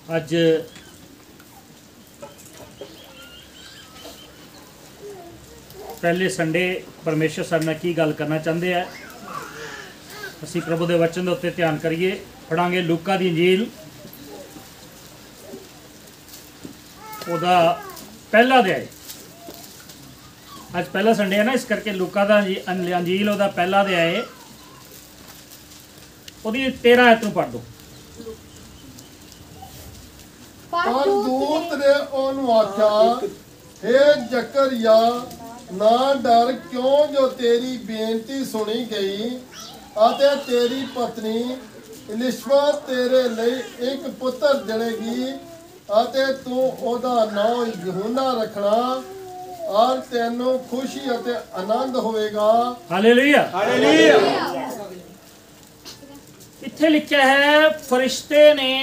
अज पहले संडे परमेश्वर साडे नाल की गल करना चाहते हैं। असीं प्रभु के वचन के उत्ते ध्यान करिए। पढ़ांगे लूका दी इंजील उहदा पहला अध्याय। अज पहला संडे है ना, इस करके लूका दा अंजील उहदा पहला अध्याय उहदी 13 आयत नूं पढ़ दो। पर दूत ने ओनू आख्या, हे जकरिया ना डर, क्यों जो तेरी बेनती सुनी गई अते तेरी पत्नी इलिशबत तेरे लिए एक पुत्र जनेगी अते तू ओदा नाम यूहन्ना रखना और तेनू खुशी अते आनंद होवेगा। Hallelujah hallelujah. इत्थे लिखा है, फरिश्ते ने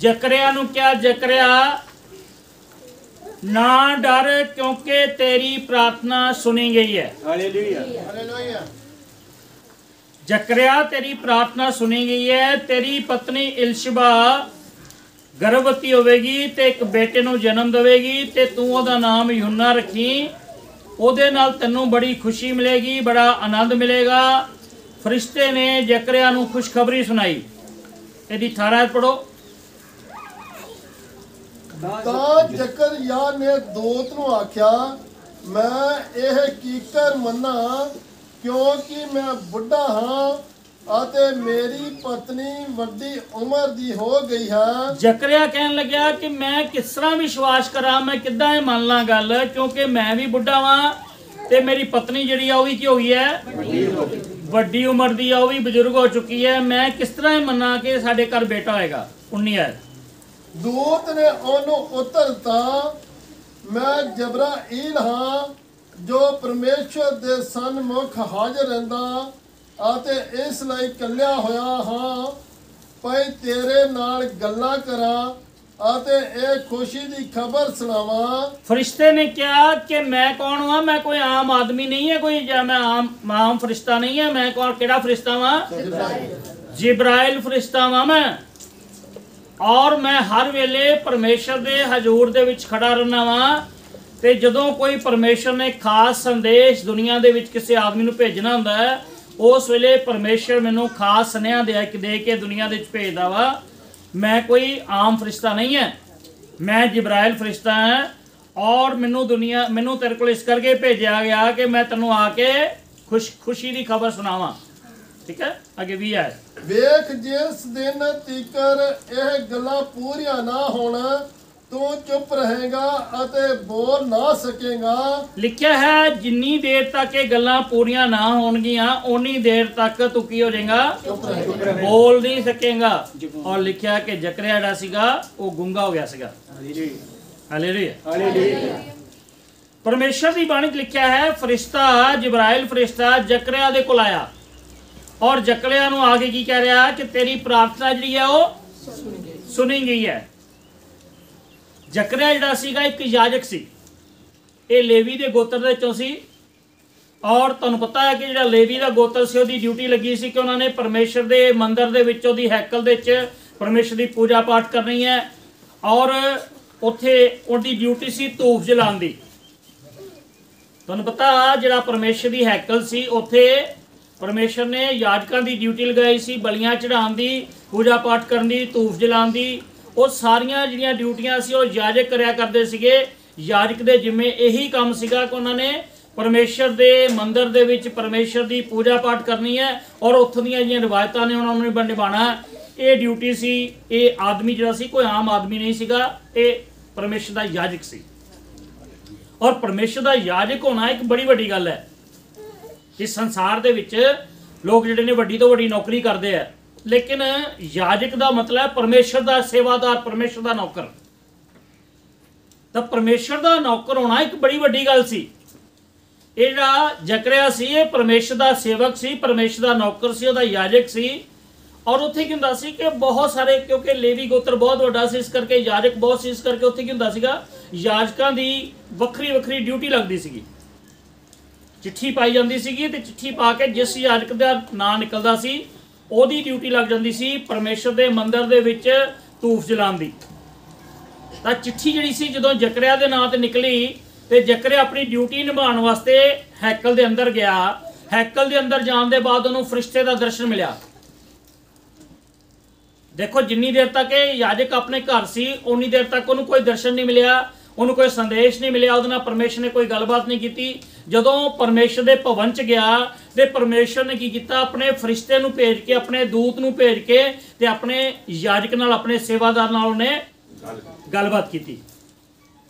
जकरिया नूं क्या, जकरिया ना डर क्योंकि तेरी प्रार्थना सुनी गई है। Hallelujah hallelujah. जकरिया तेरी प्रार्थना सुनी गई है, तेरी पत्नी इलिशबा गर्भवती होवेगी ते एक बेटे नूं जन्म देवेगी ते तू ओहदा नाम यूहन्ना रखी। ओहदे नाल तैनूं बड़ी खुशी मिलेगी, बड़ा आनंद मिलेगा। फरिश्ते ने जकरिया नूं खुशखबरी सुनाई। इहदी 18 पढ़ो। ਤਾਂ ਜ਼ਕਰਿਆ ਨੇ ਦੂਤ ਨੂੰ ਆਖਿਆ, ਮੈਂ ਇਹ ਕੀਕਰ ਮੰਨਾਂ ਕਿਉਂਕਿ ਮੈਂ ਬੁੱਢਾ ਹਾਂ ਅਤੇ ਮੇਰੀ ਪਤਨੀ ਵੱਡੀ ਉਮਰ ਦੀ ਹੋ ਗਈ ਹੈ। जकरिया कहन लग्या कि मैं किस तरह विश्वास करा, मैं किद्दां ਇਹ ਮੰਨ ਲਾਂ ਗੱਲ, क्योंकि मैं भी बुढ़ा वां ते मेरी पत्नी जिहड़ी आ ਉਹ ਵੀ ਕੀ ਹੋ ਗਈ है, ਵੱਡੀ ਉਮਰ ਦੀ ਆ, ਉਹ ਵੀ ਬਜ਼ੁਰਗ ਹੋ ਚੁੱਕੀ ਹੈ। ਮੈਂ ਕਿਸ ਤਰ੍ਹਾਂ ਇਹ ਮੰਨਾਂ ਕਿ ਸਾਡੇ ਘਰ ਬੇਟਾ ਹੋਏਗਾ। 19 ਹੈ। ਦੂਤ ਨੇ ਉਹਨੂੰ ਉੱਤਰ ਦਿੱਤਾ, ਮੈਂ ਜਬਰਾਈਲ ਹਾਂ ਜੋ ਪਰਮੇਸ਼ਰ ਦੇ ਸਨਮੁਖ ਹਾਜ਼ਰ ਰਹਿੰਦਾ ਅਤੇ ਇਸ ਲਈ ਕੱਲਿਆ ਹੋਇਆ ਹਾਂ ਭਈ ਤੇਰੇ ਨਾਲ ਗੱਲਾਂ ਕਰਾਂ ਅਤੇ ਇਹ ਖੁਸ਼ੀ ਦੀ ਖਬਰ ਸੁਣਾਵਾਂ। फरिश्ते ने कहा कि मैं कौन हूँ, मैं कोई आम आदमी नहीं है, कोई मैं आम फरिश्ता नहीं है। मैं कौन, केड़ा फरिश्ता वां? जिब्राइल फरिश्ता वां मैं, और मैं हर वेले परमेश्वर दे हजूर दे विच खड़ा रहना वां। ते जदों कोई परमेश्वर ने खास संदेश दुनिया दे विच किसी आदमी नूं भेजना हुंदा है, उस वेले परमेश्वर मैनूं खास सुनेहा दे के दुनिया दे विच भेजदा वा। मैं कोई आम फरिश्ता नहीं है, मैं जिब्राइल फरिश्ता हैं और मैनूं तेरे कोल इस करके भेजा गया कि मैं तैनूं आके खुशी की खबर सुनावां। ठीक है, आगे भी है। ਵੇਖ ਜਿਸ ਦਿਨ ਤੀਕਰ ਇਹ ਗੱਲਾਂ ਪੂਰੀਆਂ ਨਾ ਹੋਣ ਤੂੰ ਚੁੱਪ ਰਹੇਗਾ ਅਤੇ ਬੋਲ ਨਾ ਸਕੇਗਾ। लिखा है जिन्नी देर तक ये गल्लां पूरियां ना होणगियां उन्नी देर तक तू की हो जाएगा, बोल नहीं सकेगा। और लिखा कि जकरिया जिहड़ा सीगा वो गूंगा हो गया सीगा। Hallelujah hallelujah. परमेश्वर की बाणी च लिखा है, फरिश्ता जिब्राइल फरिश्ता जकरिया दे कोल आया और जकरिया नूं आगे की कह रहा कि तेरी प्रार्थना जिहड़ी है वो सुनी गई है। जकरिया जिहड़ा सीगा एक याजक सी, ये लेवी दे गोत्र दे चों सी। और तुहानूं पता है कि जिहड़ा लेवी दा गोत्र सी उहदी ड्यूटी लगी सी कि उन्होंने परमेश्वर दे मंदिर दे विच उहदी हैकल दे विच परमेश्वर दी पूजा पाठ करनी है और उत्थे उहदी ड्यूटी सी धूफ जलाउण दी। तुहानूं पता जिहड़ा परमेश्वर दी हैकल सी उत्थे परमेश्वर ने याजकां दी ड्यूटी लगाई सी, बलियां चढ़ाउण दी, पूजा पाठ करन दी, धूफ जलाउण दी। वो सारियां जिहड़ियां ड्यूटियां सी वो याजक करया करदे सीगे। याजक दे जिम्मे यही काम सीगा कि उन्होंने परमेश्वर दे मंदिर दे विच परमेश्वर दी पूजा पाठ करनी है और उत्थों दीयां जिहड़ियां रिवायतां ने उन्होंने निभाना। ये ड्यूटी सी। ये आदमी जिहड़ा सी कोई आम आदमी नहीं सीगा, ये परमेश्वर दा याजक सी। और परमेश्वर दा याजक होना एक बड़ी वड्डी गल है। इस संसार दे विच लोग जिहड़े ने वड्डी तो वड्डी नौकरी करते हैं, लेकिन याजक दा मतलब परमेश्वर दा सेवादार, परमेश्वर दा नौकर। तो परमेश्वर दा नौकर होना एक बड़ी वड्डी गल सी। ये जिहड़ा जकरिया सी ये परमेश्वर दा सेवक सी, परमेश्वर दा नौकर सी, उहदा याजक सी। और उत्थे की हुंदा सी कि बहुत सारे, क्योंकि लेवी गोत्र बहुत वड्डा सी, इस करके याजक बहुत सी, इस करके उत्थे की हुंदा सीगा याजकां दी वक्री वक्री ड्यूटी लगदी सीगी। चिट्ठी पाई जाती सी, चिट्ठी पा के जिस याजक का नाम निकलता सी ओहदी ड्यूटी लग जाती सी परमेश्वर के मंदिर दे विच ਧੂਫ ਜਲਾਉਣ ਦੀ। ਤਾਂ ਚਿੱਠੀ ਜਿਹੜੀ ਸੀ ਜਦੋਂ ਜ਼ਕਰਿਆ ਦੇ ਨਾਂ ਤੇ ਨਿਕਲੀ ਤੇ ਜ਼ਕਰਿਆ ਆਪਣੀ ਡਿਊਟੀ ਨਿਭਾਉਣ ਵਾਸਤੇ ਹੈਕਲ ਦੇ ਅੰਦਰ ਗਿਆ। ਹੈਕਲ ਦੇ ਅੰਦਰ ਜਾਣ ਦੇ ਬਾਅਦ ਉਹਨੂੰ ਫਰਿਸ਼ਤੇ ਦਾ ਦਰਸ਼ਨ ਮਿਲਿਆ। ਦੇਖੋ ਜਿੰਨੀ ਦੇਰ ਤੱਕ ਇਹ ਯਾਜਕ ਆਪਣੇ ਘਰ ਸੀ ਉਨੀ ਦੇਰ ਤੱਕ ਉਹਨੂੰ ਕੋਈ ਦਰਸ਼ਨ ਨਹੀਂ ਮਿਲਿਆ, ਉਹਨੂੰ ਕੋਈ ਸੰਦੇਸ਼ ਨਹੀਂ ਮਿਲਿਆ, ਉਹਦੇ ਨਾਲ ਪਰਮੇਸ਼ਰ ਨੇ ਕੋਈ ਗੱਲਬਾਤ ਨਹੀਂ ਕੀਤੀ। ਜਦੋਂ ਪਰਮੇਸ਼ਰ ਦੇ ਭਵਨ ਚ ਗਿਆ ਤੇ ਪਰਮੇਸ਼ਰ ਨੇ ਕੀ ਕੀਤਾ, ਆਪਣੇ ਫਰਿਸ਼ਤੇ ਨੂੰ ਭੇਜ ਕੇ, ਆਪਣੇ ਦੂਤ ਨੂੰ ਭੇਜ ਕੇ ਤੇ ਆਪਣੇ ਯਾਜਕ ਨਾਲ, ਆਪਣੇ ਸੇਵਾਦਾਰ ਨਾਲ ਉਹਨੇ ਗੱਲਬਾਤ ਕੀਤੀ।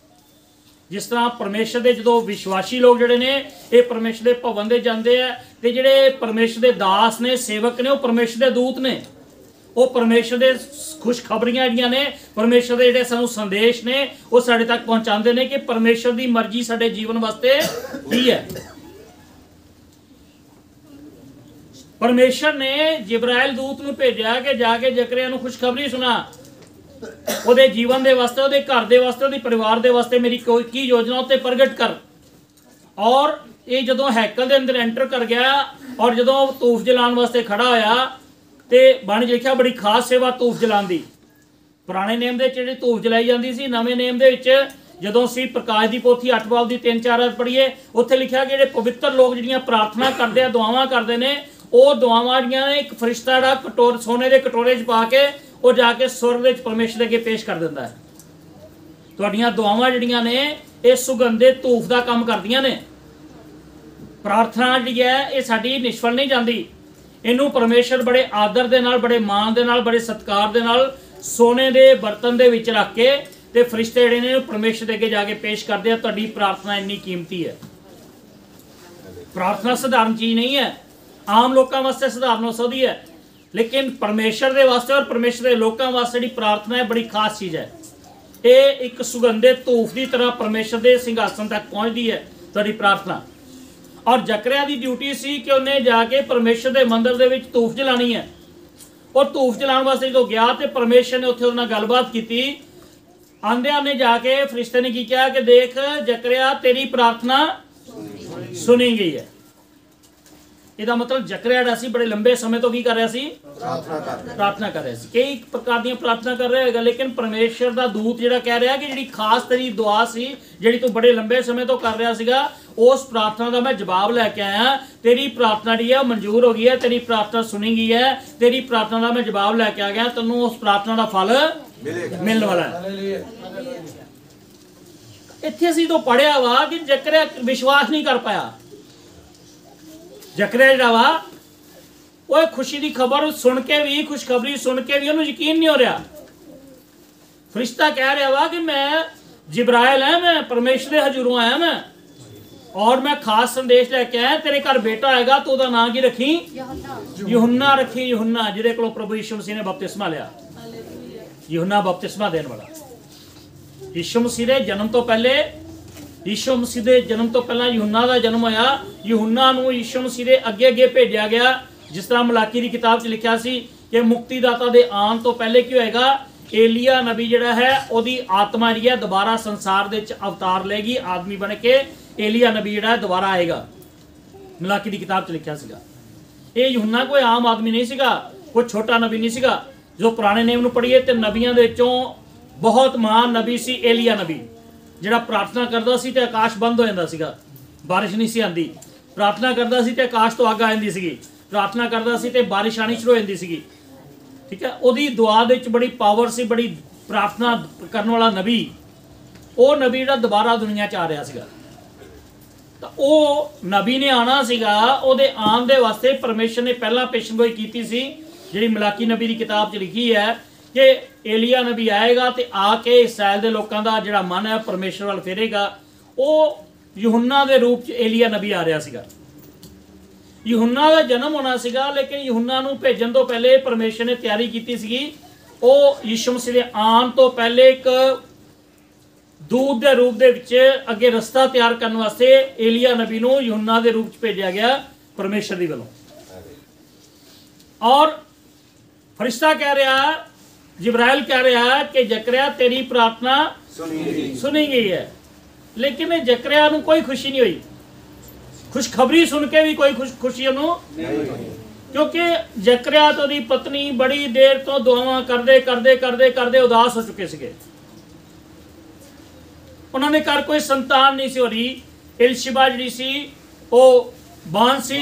ਜਿਸ ਤਰ੍ਹਾਂ ਪਰਮੇਸ਼ਰ ਦੇ ਜਦੋਂ ਵਿਸ਼ਵਾਸੀ ਲੋਕ ਜਿਹੜੇ ਨੇ ਇਹ ਪਰਮੇਸ਼ਰ ਦੇ ਭਵਨ ਦੇ ਜਾਂਦੇ ਆ ਤੇ ਜਿਹੜੇ ਪਰਮੇਸ਼ਰ ਦੇ ਦਾਸ ਨੇ, ਸੇਵਕ ਨੇ, ਉਹ ਪਰਮੇਸ਼ਰ ਦੇ ਦੂਤ ਨੇ। ਉਹ ਪਰਮੇਸ਼ਰ ਦੇ ਖੁਸ਼ਖਬਰੀਆਂ ਜਿਹੜੀਆਂ ਨੇ, ਪਰਮੇਸ਼ਰ ਦੇ ਜਿਹੜੇ ਸਾਨੂੰ ਸੰਦੇਸ਼ ਨੇ ਉਹ ਸਾਡੇ ਤੱਕ ਪਹੁੰਚਾਉਂਦੇ ਨੇ ਕਿ ਪਰਮੇਸ਼ਰ ਦੀ ਮਰਜ਼ੀ ਸਾਡੇ ਜੀਵਨ ਵਾਸਤੇ ਕੀ ਹੈ। ਪਰਮੇਸ਼ਰ ਨੇ ਜਿਬਰਾਇਲ ਦੂਤ ਨੂੰ ਭੇਜਿਆ ਕਿ ਜਾ ਕੇ ਜ਼ਕਰਿਆ ਨੂੰ ਖੁਸ਼ਖਬਰੀ ਸੁਣਾ, ਉਹਦੇ ਜੀਵਨ ਦੇ ਵਾਸਤੇ, ਉਹਦੇ ਘਰ ਦੇ ਵਾਸਤੇ, ਉਹਦੇ ਪਰਿਵਾਰ ਦੇ ਵਾਸਤੇ ਮੇਰੀ ਕੋਈ ਕੀ ਯੋਜਨਾ ਉੱਤੇ ਪ੍ਰਗਟ ਕਰ। ਔਰ ਇਹ ਜਦੋਂ ਹੈਕਲ ਦੇ ਅੰਦਰ ਐਂਟਰ ਕਰ ਗਿਆ ਔਰ ਜਦੋਂ ਧੂਫ ਜਲਾਉਣ ਵਾਸਤੇ ਖੜਾ ਹੋਇਆ ਤੇ ਬਾਣੀ 'ਚ ਲਿਖਿਆ ਬੜੀ ਖਾਸ ਸੇਵਾ ਧੂਫ ਜਲਾਉਣ ਦੀ। ਪੁਰਾਣੇ ਨੇਮ ਦੇ ਵਿੱਚ ਜਿਹੜੀ ਧੂਫ ਜਲਾਈ ਜਾਂਦੀ ਸੀ, ਨਵੇਂ ਨੇਮ ਦੇ ਵਿੱਚ ਜਦੋਂ ਅਸੀਂ ਪ੍ਰਕਾਸ਼ ਦੀ ਪੋਥੀ 8 ਬਾਬ ਦੀ 3-4 ਪੜ੍ਹੀਏ ਉੱਥੇ ਲਿਖਿਆ ਕਿ ਜਿਹੜੇ ਪਵਿੱਤਰ ਲੋਕ ਜਿਹੜੀਆਂ ਪ੍ਰਾਰਥਨਾ ਕਰਦੇ ਆ, ਦੁਆਵਾਂ ਕਰਦੇ ਨੇ, ਉਹ ਦੁਆਵਾਂ ਜਿਹੜੀਆਂ ਨੇ ਇੱਕ ਫਰਿਸ਼ਤਾ ਜਿਹੜਾ ਸੋਨੇ ਦੇ ਕਟੋਰੇ 'ਚ ਪਾ ਕੇ ਉਹ ਜਾ ਕੇ ਸੁਰਗ ਵਿੱਚ ਪਰਮੇਸ਼ਰ ਦੇ ਅੱਗੇ ਪੇਸ਼ ਕਰ ਦਿੰਦਾ ਹੈ। ਤੁਹਾਡੀਆਂ ਦੁਆਵਾਂ ਜਿਹੜੀਆਂ ਨੇ ਇਹ ਸੁਗੰਧੇ ਧੂਫ ਦਾ ਕੰਮ ਕਰਦੀਆਂ ਨੇ। ਪ੍ਰਾਰਥਨਾ ਜਿਹੜੀ ਹੈ ਇਹ ਸਾਡੀ ਨਿਸ਼ਫਲ ਨਹੀਂ ਜਾਂਦੀ। ਇਹਨੂੰ ਪਰਮੇਸ਼ਰ ਬੜੇ ਆਦਰ ਦੇ ਨਾਲ, ਬੜੇ ਮਾਣ ਦੇ ਨਾਲ, ਬੜੇ ਸਤਿਕਾਰ ਦੇ ਨਾਲ ਸੋਨੇ ਦੇ ਬਰਤਨ ਦੇ ਵਿੱਚ ਰੱਖ ਕੇ ਤੇ ਫਰਿਸ਼ਤੇ ਜਿਹੜੇ ਨੇ ਪਰਮੇਸ਼ਰ ਦੇ ਅੱਗੇ ਜਾ ਕੇ ਪੇਸ਼ ਕਰਦੇ ਆ। ਤੁਹਾਡੀ ਪ੍ਰਾਰਥਨਾ ਇੰਨੀ ਕੀਮਤੀ ਹੈ। ਪ੍ਰਾਰਥਨਾ ਸਧਾਰਨ ਚੀਜ਼ ਨਹੀਂ ਹੈ, ਆਮ ਲੋਕਾਂ ਵਾਸਤੇ ਸਧਾਰਨ ਹੋ ਸਕਦੀ ਹੈ, ਲੇਕਿਨ ਪਰਮੇਸ਼ਰ ਦੇ ਵਾਸਤੇ ਔਰ ਪਰਮੇਸ਼ਰ ਦੇ ਲੋਕਾਂ ਵਾਸਤੇ ਜਿਹੜੀ ਪ੍ਰਾਰਥਨਾ ਹੈ ਬੜੀ ਖਾਸ ਚੀਜ਼ ਹੈ। ਇਹ ਇੱਕ ਸੁਗੰਧੇ ਧੂਫ ਦੀ ਤਰ੍ਹਾਂ ਪਰਮੇਸ਼ਰ ਦੇ ਸਿੰਘਾਸਨ ਤੱਕ ਪਹੁੰਚਦੀ ਹੈ ਤੁਹਾਡੀ ਪ੍ਰਾਰਥਨਾ। ਔਰ ਜ਼ਕਰਿਆ ਦੀ ਡਿਊਟੀ ਸੀ ਕਿ ਉਹਨੇ ਜਾ ਕੇ ਪਰਮੇਸ਼ਰ ਦੇ ਮੰਦਰ ਦੇ ਵਿੱਚ ਧੂਫ ਜਲਾਣੀ ਹੈ। ਔਰ ਧੂਫ ਜਲਾਉਣ ਵਾਸਤੇ ਜਦੋਂ ਗਿਆ ਤੇ ਪਰਮੇਸ਼ਰ ਨੇ ਉੱਥੇ ਉਹਦੇ ਨਾਲ ਗੱਲਬਾਤ ਕੀਤੀ। ਆਂਦਿਆਂ ਨੇ ਜਾ ਕੇ ਫਰਿਸ਼ਤੇ ਨੇ ਕੀ ਕਿਹਾ ਕਿ ਦੇਖ ਜ਼ਕਰਿਆ ਤੇਰੀ ਪ੍ਰਾਰਥਨਾ ਸੁਣੀ ਗਈ ਹੈ। ਇਹਦਾ ਮਤਲਬ ਜ਼ਕਰਿਆ ਜਿਹੜਾ ਸੀ ਬੜੇ ਲੰਬੇ ਸਮੇਂ ਤੋਂ ਕੀ ਕਰ ਰਿਹਾ ਸੀ, ਪ੍ਰਾਰਥਨਾ ਕਰ ਰਿਹਾ ਸੀ। ਕਈ ਪ੍ਰਕਾਰ ਦੀਆਂ ਪ੍ਰਾਰਥਨਾ ਕਰ ਰਿਹਾ ਹੈਗਾ, ਲੇਕਿਨ ਪਰਮੇਸ਼ਰ ਦਾ ਦੂਤ ਜਿਹੜਾ ਕਹਿ ਰਿਹਾ ਕਿ ਜਿਹੜੀ ਖਾਸ ਤੇਰੀ ਦੁਆ ਸੀ ਜਿਹੜੀ ਤੂੰ ਬੜੇ ਲੰਬੇ ਸਮੇਂ ਤੋਂ ਕਰ ਰਿਹਾ ਸੀਗਾ, ਉਸ ਪ੍ਰਾਰਥਨਾ ਦਾ ਮੈਂ ਜਵਾਬ ਲੈ ਕੇ ਆਇਆ। ਤੇਰੀ ਪ੍ਰਾਰਥਨਾ ਜਿਹੜੀ ਹੈ ਮਨਜ਼ੂਰ ਹੋ ਗਈ ਹੈ, ਤੇਰੀ ਪ੍ਰਾਰਥਨਾ ਸੁਣੀ ਗਈ ਹੈ, ਤੇਰੀ ਪ੍ਰਾਰਥਨਾ ਦਾ ਮੈਂ ਜਵਾਬ ਲੈ ਕੇ ਆ ਗਿਆ, ਤੈਨੂੰ ਉਸ ਪ੍ਰਾਰਥਨਾ ਦਾ ਫਲ ਮਿਲਣ ਵਾਲਾ ਹੈ। ਇੱਥੇ ਅਸੀਂ ਤੋਂ ਪੜਿਆ ਵਾ ਕਿ ਜ਼ਕਰਿਆ ਵਿਸ਼ਵਾਸ ਨਹੀਂ ਕਰ ਪਾਇਆ। ਜ਼ਕਰਿਆ ਜਿਹੜਾ ਵਾ ਉਹ ਖੁਸ਼ੀ ਦੀ ਖਬਰ ਸੁਣ ਕੇ ਵੀ, ਖੁਸ਼ਖਬਰੀ ਸੁਣ ਕੇ ਵੀ ਉਹਨੂੰ ਯਕੀਨ ਨਹੀਂ ਹੋ ਰਿਹਾ। ਫਰਿਸ਼ਤਾ ਕਹਿ ਰਿਹਾ ਵਾ ਕਿ ਮੈਂ ਜਿਬਰਾਇਲ ਹੈ, ਮੈਂ ਪਰਮੇਸ਼ਰ ਦੇ ਹਜ਼ੂਰੋਂ ਆਇਆ ਮੈਂ, ਔਰ ਮੈਂ ਖਾਸ ਸੰਦੇਸ਼ ਲੈ ਕੇ ਆਇਆ। ਤੇਰੇ ਘਰ ਬੇਟਾ ਆਏਗਾ, ਤੂੰ ਉਹਦਾ ਨਾਂ ਕੀ ਰੱਖੀ? ਯੂਹੰਨਾ ਰੱਖੀ। ਯੂਹੰਨਾ ਜਿਹਦੇ ਕੋਲੋਂ ਪ੍ਰਭੂ ਯਿਸੂ ਮਸੀਹ ਨੇ ਬਪਤਿਸਮਾ ਲਿਆ। ਯੂਹੰਨਾ ਬਪਤਿਸਮਾ ਦੇਣ ਵਾਲਾ। ਯਿਸੂ ਮਸੀਹ ਦੇ ਜਨਮ ਤੋਂ ਪਹਿਲੇ, ਯਿਸੂ ਮਸੀਹ ਦੇ ਜਨਮ ਤੋਂ ਪਹਿਲਾਂ ਯੂਹੰਨਾ ਦਾ ਜਨਮ ਹੋਇਆ। ਯੂਹੰਨਾ ਨੂੰ ਯਿਸੂ ਮਸੀਹ ਦੇ ਅੱਗੇ ਅੱਗੇ ਭੇਜਿਆ ਗਿਆ। ਜਿਸ ਤਰ੍ਹਾਂ ਮਲਾਕੀ ਦੀ ਕਿਤਾਬ 'ਚ ਲਿਖਿਆ ਸੀ ਕਿ ਮੁਕਤੀਦਾਤਾ ਦੇ ਆਉਣ ਤੋਂ ਪਹਿਲੇ ਕੀ ਹੋਏਗਾ, ਏਲੀਆ ਨਬੀ ਜਿਹੜਾ ਹੈ ਉਹਦੀ ਆਤਮਾ ਜਿਹੜੀ ਹੈ ਦੁਬਾਰਾ ਸੰਸਾਰ ਦੇ ਵਿੱਚ ਅਵਤਾਰ ਲਏਗੀ, ਆਦਮੀ ਬਣ ਕੇ ਏਲੀਆ ਨਬੀ ਜਿਹੜਾ ਦੁਬਾਰਾ ਆਏਗਾ। ਮਲਾਕੀ ਦੀ ਕਿਤਾਬ 'ਚ ਲਿਖਿਆ ਸੀਗਾ। ਇਹ ਯੂਹੰਨਾ ਕੋਈ ਆਮ ਆਦਮੀ ਨਹੀਂ ਸੀਗਾ, ਕੋਈ ਛੋਟਾ ਨਬੀ ਨਹੀਂ ਸੀਗਾ। ਜੋ ਪੁਰਾਣੇ ਨੇਮ ਨੂੰ ਪੜ੍ਹੀਏ ਤੇ ਨਬੀਆਂ ਦੇ ਵਿੱਚੋਂ ਬਹੁਤ ਮਹਾਨ ਨਬੀ ਸੀ ਏਲੀਆ ਨਬੀ, ਜਿਹੜਾ ਪ੍ਰਾਰਥਨਾ ਕਰਦਾ ਸੀ ਤੇ ਆਕਾਸ਼ ਬੰਦ ਹੋ ਜਾਂਦਾ ਸੀਗਾ, ਬਾਰਿਸ਼ ਨਹੀਂ ਸੀ ਆਉਂਦੀ। ਪ੍ਰਾਰਥਨਾ ਕਰਦਾ ਸੀ ਤੇ ਆਕਾਸ਼ ਤੋਂ ਅੱਗ ਆ ਜਾਂਦੀ ਸੀਗੀ। ਪ੍ਰਾਰਥਨਾ ਕਰਦਾ ਸੀ ਤੇ ਬਾਰਿਸ਼ ਆਣੀ ਸ਼ੁਰੂ ਹੋ ਜਾਂਦੀ ਸੀਗੀ। ਠੀਕ ਹੈ, ਉਹਦੀ ਦੁਆ ਦੇ ਵਿੱਚ ਬੜੀ ਪਾਵਰ ਸੀ, ਬੜੀ ਪ੍ਰਾਰਥਨਾ ਕਰਨ ਵਾਲਾ ਨਬੀ। ਉਹ ਨਬੀ ਜਿਹੜਾ ਦੁਬਾਰਾ ਦੁਨੀਆ 'ਚ ਆ ਰਿਹਾ ਸੀਗਾ, ਤਾਂ ਉਹ ਨਬੀ ਨੇ ਆਉਣਾ ਸੀਗਾ। ਉਹਦੇ ਆਉਣ ਦੇ ਵਾਸਤੇ ਪਰਮੇਸ਼ਰ ਨੇ ਪਹਿਲਾਂ ਪੇਸ਼ਗੋਈ ਕੀਤੀ ਸੀ, ਜਿਹੜੀ ਮਲਾਕੀ ਨਬੀ ਦੀ ਕਿਤਾਬ 'ਚ ਲਿਖੀ ਹੈ ਕਿ ਏਲੀਆ ਨਬੀ ਆਏਗਾ ਤੇ ਆ ਕੇ ਇਸਰਾਇਲ ਦੇ ਲੋਕਾਂ ਦਾ ਜਿਹੜਾ ਮਨ ਹੈ ਪਰਮੇਸ਼ਰ ਵੱਲ ਫੇਰੇਗਾ। ਉਹ ਯੂਹੰਨਾ ਦੇ ਰੂਪ 'ਚ ਏਲੀਆ ਨਬੀ ਆ ਰਿਹਾ ਸੀਗਾ। ਯੂਹੰਨਾ ਦਾ ਜਨਮ ਹੋਣਾ ਸੀਗਾ, ਲੇਕਿਨ ਯੂਹੰਨਾ ਨੂੰ ਭੇਜਣ ਤੋਂ ਪਹਿਲੇ ਪਰਮੇਸ਼ਰ ਨੇ ਤਿਆਰੀ ਕੀਤੀ ਸੀਗੀ। ਉਹ ਯਿਸੂ ਮਸੀਹ ਦੇ ਆਉਣ ਤੋਂ ਪਹਿਲੇ ਇੱਕ ਦੂਤ ਦੇ ਰੂਪ ਦੇ ਵਿੱਚ ਅੱਗੇ ਰਸਤਾ ਤਿਆਰ ਕਰਨ ਵਾਸਤੇ ਏਲੀਆ ਨਬੀ ਨੂੰ ਯੂਹੰਨਾ ਦੇ ਰੂਪ 'ਚ ਭੇਜਿਆ ਗਿਆ ਪਰਮੇਸ਼ਰ ਦੀ ਵੱਲੋਂ। ਔਰ ਫਰਿਸ਼ਤਾ ਕਹਿ ਰਿਹਾ, जिब्राइल कह रहा है कि जकरिया तेरी प्रार्थना सुनी गई है। लेकिन जकरिया नूं कोई खुशी नहीं हुई। खुशखबरी सुन के भी कोई खुशी नहीं। क्योंकि जकरिया तो दी पत्नी बड़ी देर तो दुआवां करदे करदे करदे करदे उदास हो चुके थे। उन्होंने घर कोई संतान नहीं सी हो रही। इलिशिबा जी सी वो बांझ सी,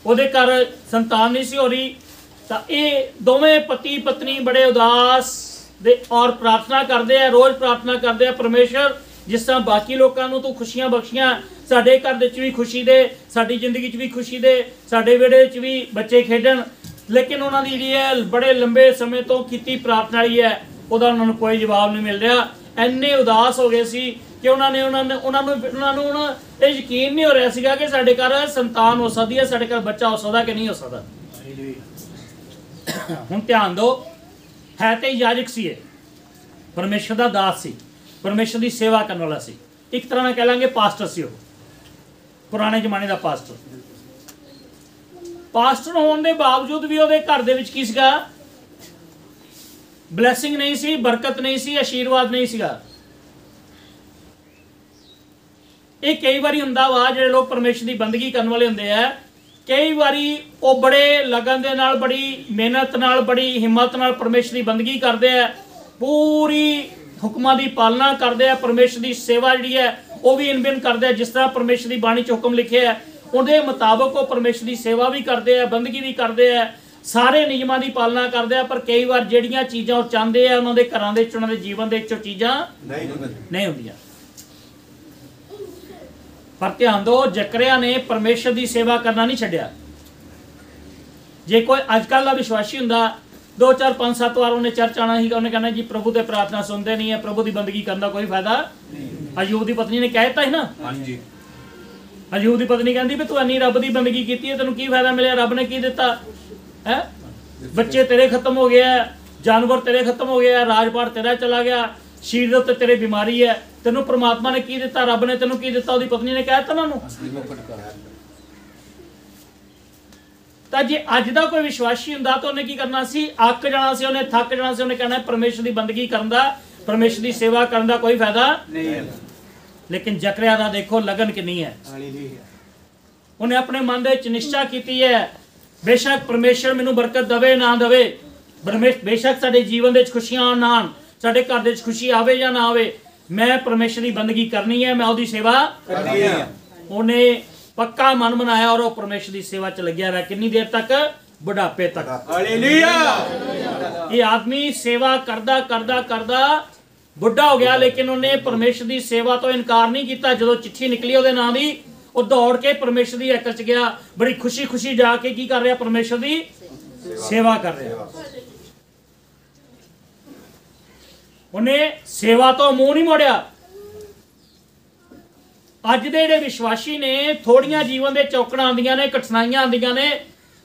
ਉਹਦੇ ਘਰ संतान नहीं सी हो रही। तो ये दोवें पति पत्नी बड़े उदास दे और प्रार्थना करते हैं, रोज़ प्रार्थना करते हैं, परमेश्वर जिस तरह बाकी लोगों को तू खुशियां बख्शियां, साडे घर दे च भी खुशी दे, साडी जिंदगी च भी खुशी दे, साडे विहड़े च भी बच्चे खेडन। लेकिन उन्होंने जिहड़ी है बड़े लंबे समय तो कीती प्रार्थना ही है, ਉਹਦਾ उन्होंने कोई जवाब नहीं मिल रहा। ਇੰਨੇ उदास हो गए सी कि उन्होंने ਹੁਣ ਇਹ ਯਕੀਨ नहीं हो रहा ਸੀਗਾ कि साडे घर संतान हो सकती है, साडे घर बच्चा हो सकता कि नहीं हो सकता। ਹੁਣ ध्यान दो, है तो याजक सी, परमेश्वर का दास सी, परमेश्वर की सेवा करने वाला सी, एक तरह ना कह लेंगे पास्टर सी, पुराने जमाने का पास्टर होने के बावजूद भी ਉਹਦੇ घर ਦੇ ਵਿੱਚ ਕੀ ਸੀਗਾ? ब्लैसिंग नहीं सी, बरकत नहीं सी, आशीर्वाद नहीं सीगा। ये कई बारी हुंदा वा जिहड़े लोग परमेश्वर की बंदगी करने वाले हुंदे आ, कई बारी वो बड़े लगन दे नाल, बड़ी मेहनत नाल, बड़ी हिम्मत नाल परमेश्वर की बंदगी करते हैं, पूरी हुक्मां की पालना करते हैं, परमेश्वर की सेवा जिहड़ी है वो भी इन बिन करते हैं, जिस तरह परमेश्वर की बाणी च हुक्म लिखे है उहदे मुताबक वो परमेश्वर की सेवा भी करते हैं, बंदगी भी करते हैं, सारे नियमां की पालना करते हैं। पर कई बार जिहड़ियां चीज़ां वो चाहते हैं उन्होंने घरां दे विच, उन्होंने जीवन दे विच चीज़ां नहीं हुंदियां। पर ध्यान दो, जकरिया ने परमेश्वर की सेवा करना नहीं छड्डिया। जे कोई अजकल का विश्वासी हुंदा 2 4 5 7 बार उन्हें चर्च आना ही, उन्हें कहना जी प्रभु की प्रार्थना सुनते नहीं है, प्रभु की बंदगी करने का कोई फायदा नहीं। अयूब की पत्नी ने कह दिता है ना, अयूब की पत्नी कहती भी तू इन्नी रब की बंदगी की है, तेन की फायदा मिले, रब ने की दिता है? बच्चे तेरे खत्म हो गए, जानवर तेरे खत्म हो गया, राजपाट तेरा चला गया, शरीर के उत्ते तेरे बीमारी है, तेनों परमात्मा ने की दिता, रब ने तेनों की दिता? उसकी पत्नी ने कहा था ना। तो जे अज का कोई विश्वासी हुंदा तो उन्हें की करना सी? अक जाना सी, उन्हें थक जाना सी, उन्हें कहना परमेश्वर की बंदगी करना, परमेश्वर की सेवा करने का कोई फायदा नहीं। लेकिन जकरिया दा देखो लगन कितनी है। उन्हें अपने मन दे विच निश्चा कीती है, बेशक परमेश्वर मैनूं बरकत दवे ना दवे, बेशक साडे जीवन दे खुशियां आन ना, साडे घर दे खुशी आवे या ना आवे, मैं परमेश्वर की बंदगी करनी है, मैं उसकी सेवा करनी है। उन्हें पक्का मन बनाया और वो परमेश्वर की सेवा च लग्या रहा। कितनी देर तक? बुढ़ापे तक। हालेलुया। ये आदमी सेवा करदा करदा करदा बुढ़ा हो गया, लेकिन उन्हें परमेश्वर की सेवा तो इनकार नहीं किया। जो चिट्ठी निकली उसके नाम की, वो दौड़ के परमेश्वर की हैकल च गया, बड़ी खुशी खुशी जाके की कर रहा? परमेश्वर की सेवा कर रहा। उन्हें सेवा तो मुंह नहीं मोड़िया। अज दे जिहड़े विश्वासी ने, थोड़ियां जीवन दे चौकड़ां आंदियां ने, कठिनाइयां आंदियां ने,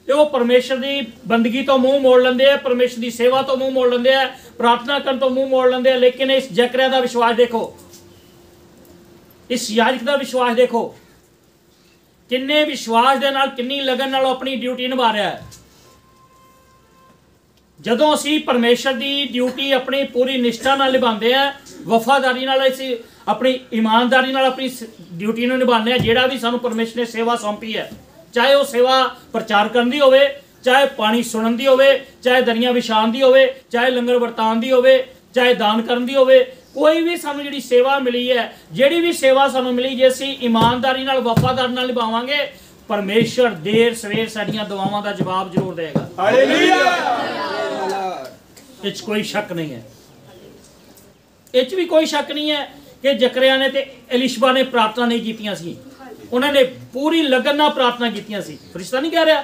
ते वो परमेश्वर की बंदगी तो मुंह मोड़ लेंदे हैं, परमेश्वर की सेवा तो मुंह मोड़ लेंदे हैं, प्रार्थना करन तो मुंह मोड़ लेंदे हैं। लेकिन इस जकरिया दा विश्वास देखो, इस याजक दा विश्वास देखो, किन्ने विश्वास दे नाल, किन्नी लगन नाल अपनी ड्यूटी निभा रहा है। जदों असीं परमेश्वर की ड्यूटी अपनी पूरी निष्ठा नाल निभांदे हैं, वफादारी नाल असीं अपनी ईमानदारी नाल अपनी ड्यूटी नूं निभाने हैं, जिहड़ा भी सानूं परमेश्वर ने सेवा सौंपी है, चाहे वो सेवा प्रचार करन दी होवे, चाहे पानी सुणन दी होवे, चाहे दरियां विछाण दी होवे, चाहे लंगर वरतान दी होवे, चाहे दान करन दी होवे, कोई भी सानूं जिहड़ी सेवा मिली है, जिहड़ी भी सेवा सानूं मिली, जे असीं ईमानदारी नाल वफादारी नाल निभावांगे, परमेश्वर देर सवेर साडीआं दुआवां दा जवाब जरूर देगा। हालेलुया। इस कोई शक नहीं है, इस भी कोई शक नहीं है कि जकरिया ने ते एलिशबा ने प्रार्थना नहीं कीतियां सी, उन्होंने पूरी लगन नाल प्रार्थना कीतियां सी। फरिश्ता नहीं कह रहा,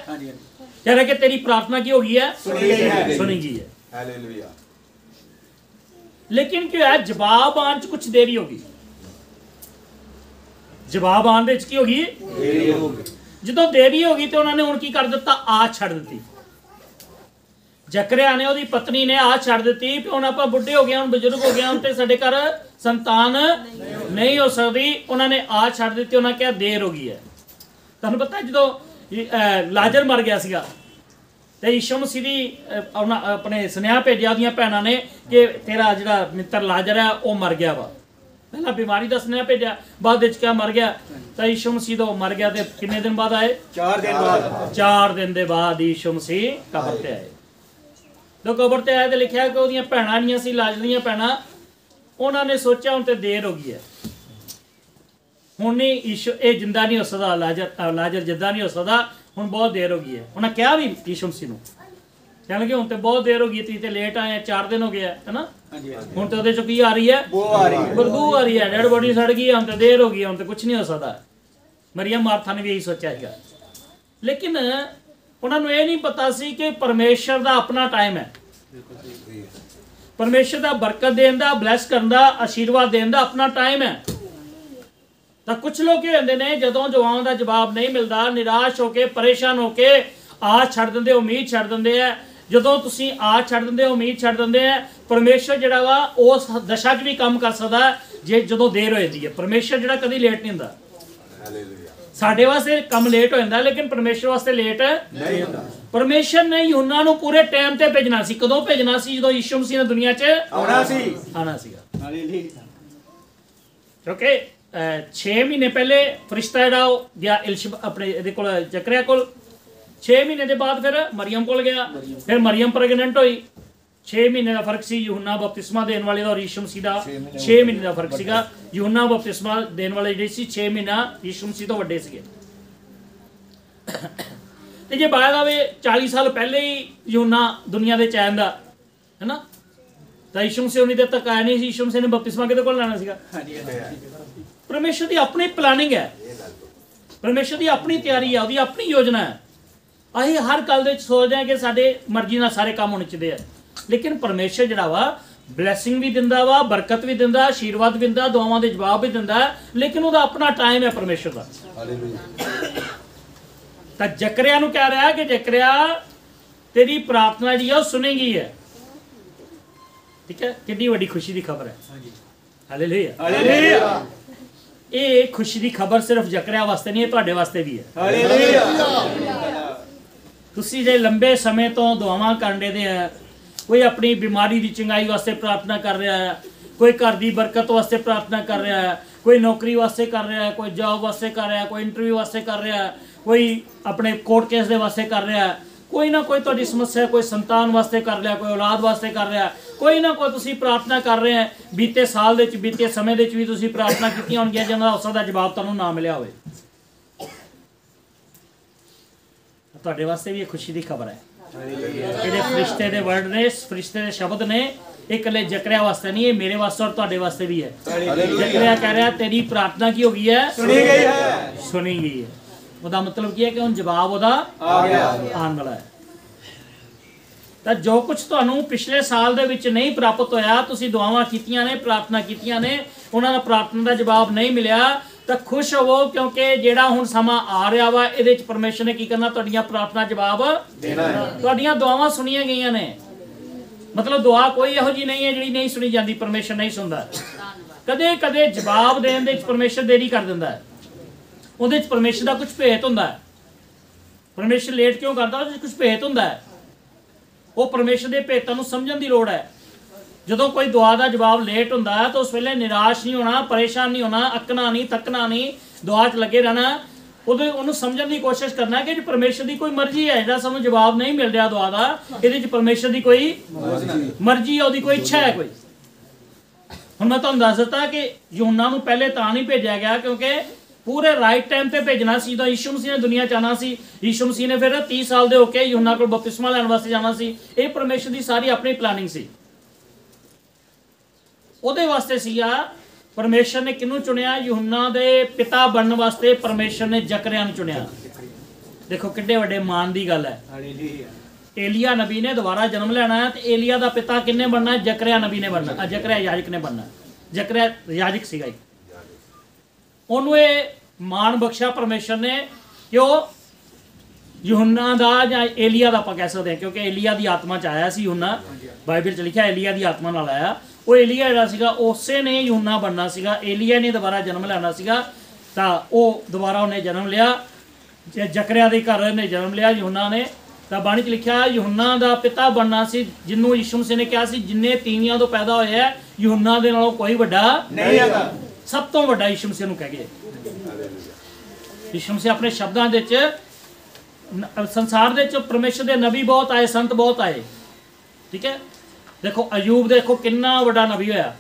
कह रहा कि तेरी प्रार्थना की हो गई है, सुनी गई है। हालेलुया। लेकिन क्या है, जवाब आने च कुछ देरी होगी। जवाब आने की होगी, जो देरी होगी तो उन्होंने हुण की कर दिता? आस छड़ दी। जकरिया ने, उसकी पत्नी ने आस छड़ दी कि हुण आपां बुढ़े हो गए, हुण बजुर्ग हो गए, हुण ते साडे घर संतान नहीं हो सकती। उन्होंने आस छड़ दी, उन्होंने कहा देर हो गई है। तुहानूं पता है जो लाजर मर गया सीगा ते यीशु मसीह दी अपने सुनेहा भेजिया उहदियां भैणां ने कि तेरा जिहड़ा मित्र लाजर है वो मर गया वा। पहला बीमारी दसने भेजा, बाद क्या मर गया। तो यीशु मसीह तो मर गया तो कितने दिन बाद आए? 4 दिन बाद। 4 दिन के बाद यीशु मसीह कबर ते आए। तो कबर ते आए तो लिखा कि वो भैणां नहीं सी, लाजरियां भैणां, उन्होंने सोचा हुण तो देर हो गई है, हुण नहीं यीशु ये जिंदा नहीं हो सकता, लाजर जिंदा नहीं हो सकता, हुण बहुत देर हो गई है। उन्हें कहा भी यीशु मसीह नूं, कहण कि हुण तो बहुत देर हो गई, तुसीं ते लेट आए, 4 दिन हो गए है ना, हुण तो उहदे चों की आ रही है? बदबू आ रही है, डेड बॉडी सड़ गई, हुण तो देर हो गई, हुण तो कुछ नहीं हो सकता। मरियम मार्था ने भी यही सोचा है, लेकिन उन्होंने ये नहीं पता सी कि परमेश्वर का अपना टाइम है, परमेश्वर का बरकत देने का, ब्लैस करने का, आशीर्वाद देने का अपना टाइम है। तो कुछ लोग होंगे ने जदों दुआओं का जवाब नहीं मिलता, निराश होके, परेशान होके आस छड़ देंगे, उम्मीद छड़ देंगे है। जदों तुसीं आस छड़ देंगे, उम्मीद छड़ देंगे है, परमेश्वर जिहड़ा वा उस दशा 'च भी काम कर सकदा जे जदों देर हो जाती है। परमेश्वर जिहड़ा कदी लेट नहीं हुंदा। साडे वास्ते कम लेट हो जाता, लेकिन परमेश्वर वास्ते लेट नहीं होता। परमेश्वर ने यूहन्ना नूं पूरे टाइम ते भेजना सी। कदों भेजना सी? जदों यीशु मसीह ने दुनिया 'च आना सीगा। क्योंकि 6 महीने पहले फरिश्ता जिहड़ा गया अपने इहदे कोल, जकरिया कोल। 6 महीने के बाद फिर मरियम कोल गया, फिर मरियम प्रेगनेंट हुई। 6 महीने का फर्क सी यूहन्ना बपतिस्मा देने वाले और यीशु मसीह का 6 महीने का फर्क सीगा। यूहन्ना बपतिस्मा देने वाले ਜਿਹੜੇ ਸੀ 6 ਮਹੀਨਾ ਯीशु मसीह ਤੋਂ ਵੱਡੇ ਸੀਗੇ। ਤੇ ਜੇ ਬਾਅਦ ਆਵੇ 40 ਸਾਲ ਪਹਿਲੇ ਹੀ यूहन्ना ਦੁਨੀਆ ਦੇ ਚ ਆਂਦਾ ਹੈ ਨਾ, ਤਾਂ ਯीशु मसीह ਉਨੀ ਦੇਰ ਤੱਕ ਆਇਆ ਨਹੀਂ ਸੀ। ਯीशु मसीह ਨੇ ਬਪਤਿਸਮਾ ਕਿਹਦੇ ਕੋਲ ਲੈਣਾ ਸੀਗਾ? परमेश्वर की अपनी प्लानिंग है, परमेश्वर की अपनी तैयारी है, उसकी अपनी योजना है। असीं हर गल दे सोचते हैं कि साडे मर्जी नाल सारे काम होने चाहिए, लेकिन परमेश्वर जिहड़ा वा ब्लैसिंग भी दिंदा वा, बरकत भी दिंदा, आशीर्वाद भी दिंदा, दुआवां दे जवाब भी दिंदा, लेकिन उसका अपना टाइम है परमेश्वर का। तो जकरिया नूं कह रहा है कि जकरिया तेरी प्रार्थना जी है सुनेगी है। ठीक है, कितनी बड़ी खुशी की खबर है। Hallelujah, hallelujah. ये खुशी की खबर सिर्फ जकरिया वास्ते नहीं है, तुहाडे वास्ते भी है। हालेलुया। तुसीं जे लंबे समय तो दुआवां करन दे है, कोई अपनी बीमारी की चंगाई वास्ते प्रार्थना कर रहा है, कोई घर की बरकत वास्ते प्रार्थना कर रहा है, कोई नौकरी वास्ते कर रहा है, कोई जॉब वास्ते कर रहा है, कोई इंटरव्यू वास्ते कर रहा है, कोई अपने कोर्ट केस के वास्ते कर रहा है, कोई ना कोई तुहाडी समस्या, कोई संतान वास्ते कर रहा है, कोई औलाद वास्ते कर रहा है, कोई ना कोई तुसीं प्रार्थना कर रहे हैं। बीते साल दे बीते समय दे भी तुसीं प्रार्थना कीतियां होणगीਆਂ जिन्हां दा उसदा जवाब तुहानूं ना मिलिया होवे। तुहाडे वास्ते भी एक खुशी की खबर है। ये फरिश्ते दे वर्ड ने, फरिश्ते दे शब्द ने, एक कले जकरिया वास्ते नहीं है, मेरे वास्ते और तुहाडे वास्ते भी है। जकरिया कह रहा है तेरी प्रार्थना की हो गई है, सुनी गई है, सुनी गई है। ਉਹਦਾ मतलब ਕੀ है कि ਹੁਣ जवाब ਉਹਦਾ ਆ ਗਿਆ, ਆਉਣ ਵਾਲਾ ਹੈ। ਤਾਂ ਜੋ ਕੁਝ ਤੁਹਾਨੂੰ ਪਿਛਲੇ ਸਾਲ ਦੇ ਵਿੱਚ ਨਹੀਂ ਪ੍ਰਾਪਤ ਹੋਇਆ, ਤੁਸੀਂ ਦੁਆਵਾਂ ਕੀਤੀਆਂ ਨੇ, ਪ੍ਰਾਰਥਨਾ ਕੀਤੀਆਂ ਨੇ, ਉਹਨਾਂ ਦਾ ਪ੍ਰਾਰਥਨਾ ਦਾ ਜਵਾਬ ਨਹੀਂ ਮਿਲਿਆ, ਤਾਂ ਖੁਸ਼ ਹੋਵੋ, ਕਿਉਂਕਿ ਜਿਹੜਾ ਹੁਣ ਸਮਾਂ ਆ ਰਿਹਾ ਵਾ ਇਹਦੇ 'ਚ ਪਰਮੇਸ਼ਰ ਨੇ ਕੀ ਕਰਨਾ? ਤੁਹਾਡੀਆਂ ਪ੍ਰਾਰਥਨਾ ਜਵਾਬ ਦੇਣਾ ਹੈ। ਤੁਹਾਡੀਆਂ ਦੁਆਵਾਂ ਸੁਣੀਆਂ ਗਈਆਂ ਨੇ। मतलब दुआ कोई ਇਹੋ ਜਿਹੀ नहीं है ਜਿਹੜੀ नहीं सुनी जाती, परमेश्वर नहीं सुनता। कदे कदे जवाब देने ਦੇ परमेश्वर देरी कर ਦਿੰਦਾ ਹੈ। ਉਹਦੇ 'ਚ परमेश्वर ਦਾ ਕੁਝ ਭੇਤ ਹੁੰਦਾ ਹੈ। परमेश्वर लेट क्यों करता? ਉਹਦੇ 'ਚ ਕੁਝ ਭੇਤ ਹੁੰਦਾ ਹੈ। ਉਹ परमेश्वर ਦੇ ਭੇਤਾਂ ਨੂੰ ਸਮਝਣ ਦੀ ਲੋੜ ਹੈ। ਜਦੋਂ ਕੋਈ ਦੁਆ ਦਾ ਜਵਾਬ ਲੇਟ ਹੁੰਦਾ ਹੈ ਤਾਂ ਉਸ ਵੇਲੇ ਨਿਰਾਸ਼ ਨਹੀਂ ਹੋਣਾ, ਪਰੇਸ਼ਾਨ ਨਹੀਂ ਹੋਣਾ, ਅੱਕਣਾ ਨਹੀਂ, ਤੱਕਣਾ ਨਹੀਂ, ਦੁਆ 'ਚ ਲੱਗੇ ਰਹਿਣਾ। ਉਹਨੂੰ ਸਮਝਣ ਦੀ ਕੋਸ਼ਿਸ਼ ਕਰਨਾ ਕਿ ਜੇ ਪਰਮੇਸ਼ਰ ਦੀ ਕੋਈ ਮਰਜ਼ੀ ਹੈ, ਜਿਹੜਾ ਸਾਨੂੰ ਜਵਾਬ ਨਹੀਂ ਮਿਲ ਰਿਹਾ ਦੁਆ ਦਾ, ਇਹਦੇ 'ਚ ਪਰਮੇਸ਼ਰ ਦੀ ਕੋਈ ਮਰਜ਼ੀ ਹੈ, ਉਹਦੀ ਕੋਈ ਇੱਛਾ ਹੈ ਕੋਈ। ਹੁਣ ਮੈਂ ਤੁਹਾਨੂੰ ਦੱਸ ਦਿੱਤਾ ਕਿ यूहन्ना ਨੂੰ ਪਹਿਲੇ ਤਾਂ ਨਹੀਂ ਭੇਜਿਆ ਗਿਆ ਕਿਉਂਕਿ ਪੂਰੇ ਰਾਈਟ ਟਾਈਮ ਤੇ ਭੇਜਣਾ ਸੀ। ਤਾਂ ਯीशु मसीह ਨੇ ਦੁਨੀਆ 'ਚ ਆਉਣਾ ਸੀ। ਯीशु मसीह ਨੇ ਫਿਰ 30 ਸਾਲ ਦੇ ਹੋ ਕੇ यूहन्ना ਕੋਲ ਬਪਤਿਸਮਾ ਲੈਣ ਵਾਸਤੇ ਜਾਣਾ ਸੀ। ਇਹ ਪਰਮੇਸ਼ਰ ਦੀ ਸਾਰੀ ਆਪਣੀ ਪਲਾਨਿੰਗ ਸੀ। ਉਹਦੇ ਵਾਸਤੇ ਸੀਗਾ परमेश्वर ने किनू चुनिया? यूहन्ना दे पिता बनने वास्ते परमेश्वर ने जकरिया नूं चुनिया। देखो किड्डे वड्डे मान दी गल है। एलिया नबी ने दोबारा जन्म लेना है, तो एलिया दा पिता किन्ने बनना है? जकरिया नबी ने बनना, जकरिया याजक ने बनना। जकरिया याजक सीगा ही। उन्होंने मान बख्शा परमेश्वर ने क्यों? यूहन्ना दा या एलिया दा आपां कह सकते हैं, क्योंकि एलिया दी आत्मा च आया सी यूहन्ना, बाइबल च लिखा एलिया दी आत्मा नाल आया। वो एलिया जिहड़ा सीगा उसे ने यूहन्ना बनना सीगा। एलिया ने दोबारा जन्म लेना सीगा, तो वो दोबारा उन्हें जन्म लिया। जकरिया के घर ने जन्म लिया यूहन्ना ने। तो बाणी च लिखा यूहन्ना का पिता बनना सी, जिन्हों यीशु मसीह ने कहा सी जिन्ने तीवियां तो पैदा होए है यूहन्ना दे नालों कोई वड्डा नहीं है। ਸਭ ਤੋਂ ਵੱਡਾ ਯਿਸੂ ਮਸੀਹ ਨੂੰ ਕਹਿ ਗਏ। ਯਿਸੂ ਮਸੀਹ ਆਪਣੇ ਸ਼ਬਦਾਂ ਦੇ ਵਿੱਚ ਸੰਸਾਰ ਦੇ ਵਿੱਚ ਪਰਮੇਸ਼ਰ ਦੇ ਨਬੀ ਬਹੁਤ ਆਏ, ਸੰਤ ਬਹੁਤ ਆਏ, ਠੀਕ ਹੈ। ਦੇਖੋ ਅਯੂਬ ਦੇਖੋ ਕਿੰਨਾ ਵੱਡਾ ਨਬੀ ਹੋਇਆ,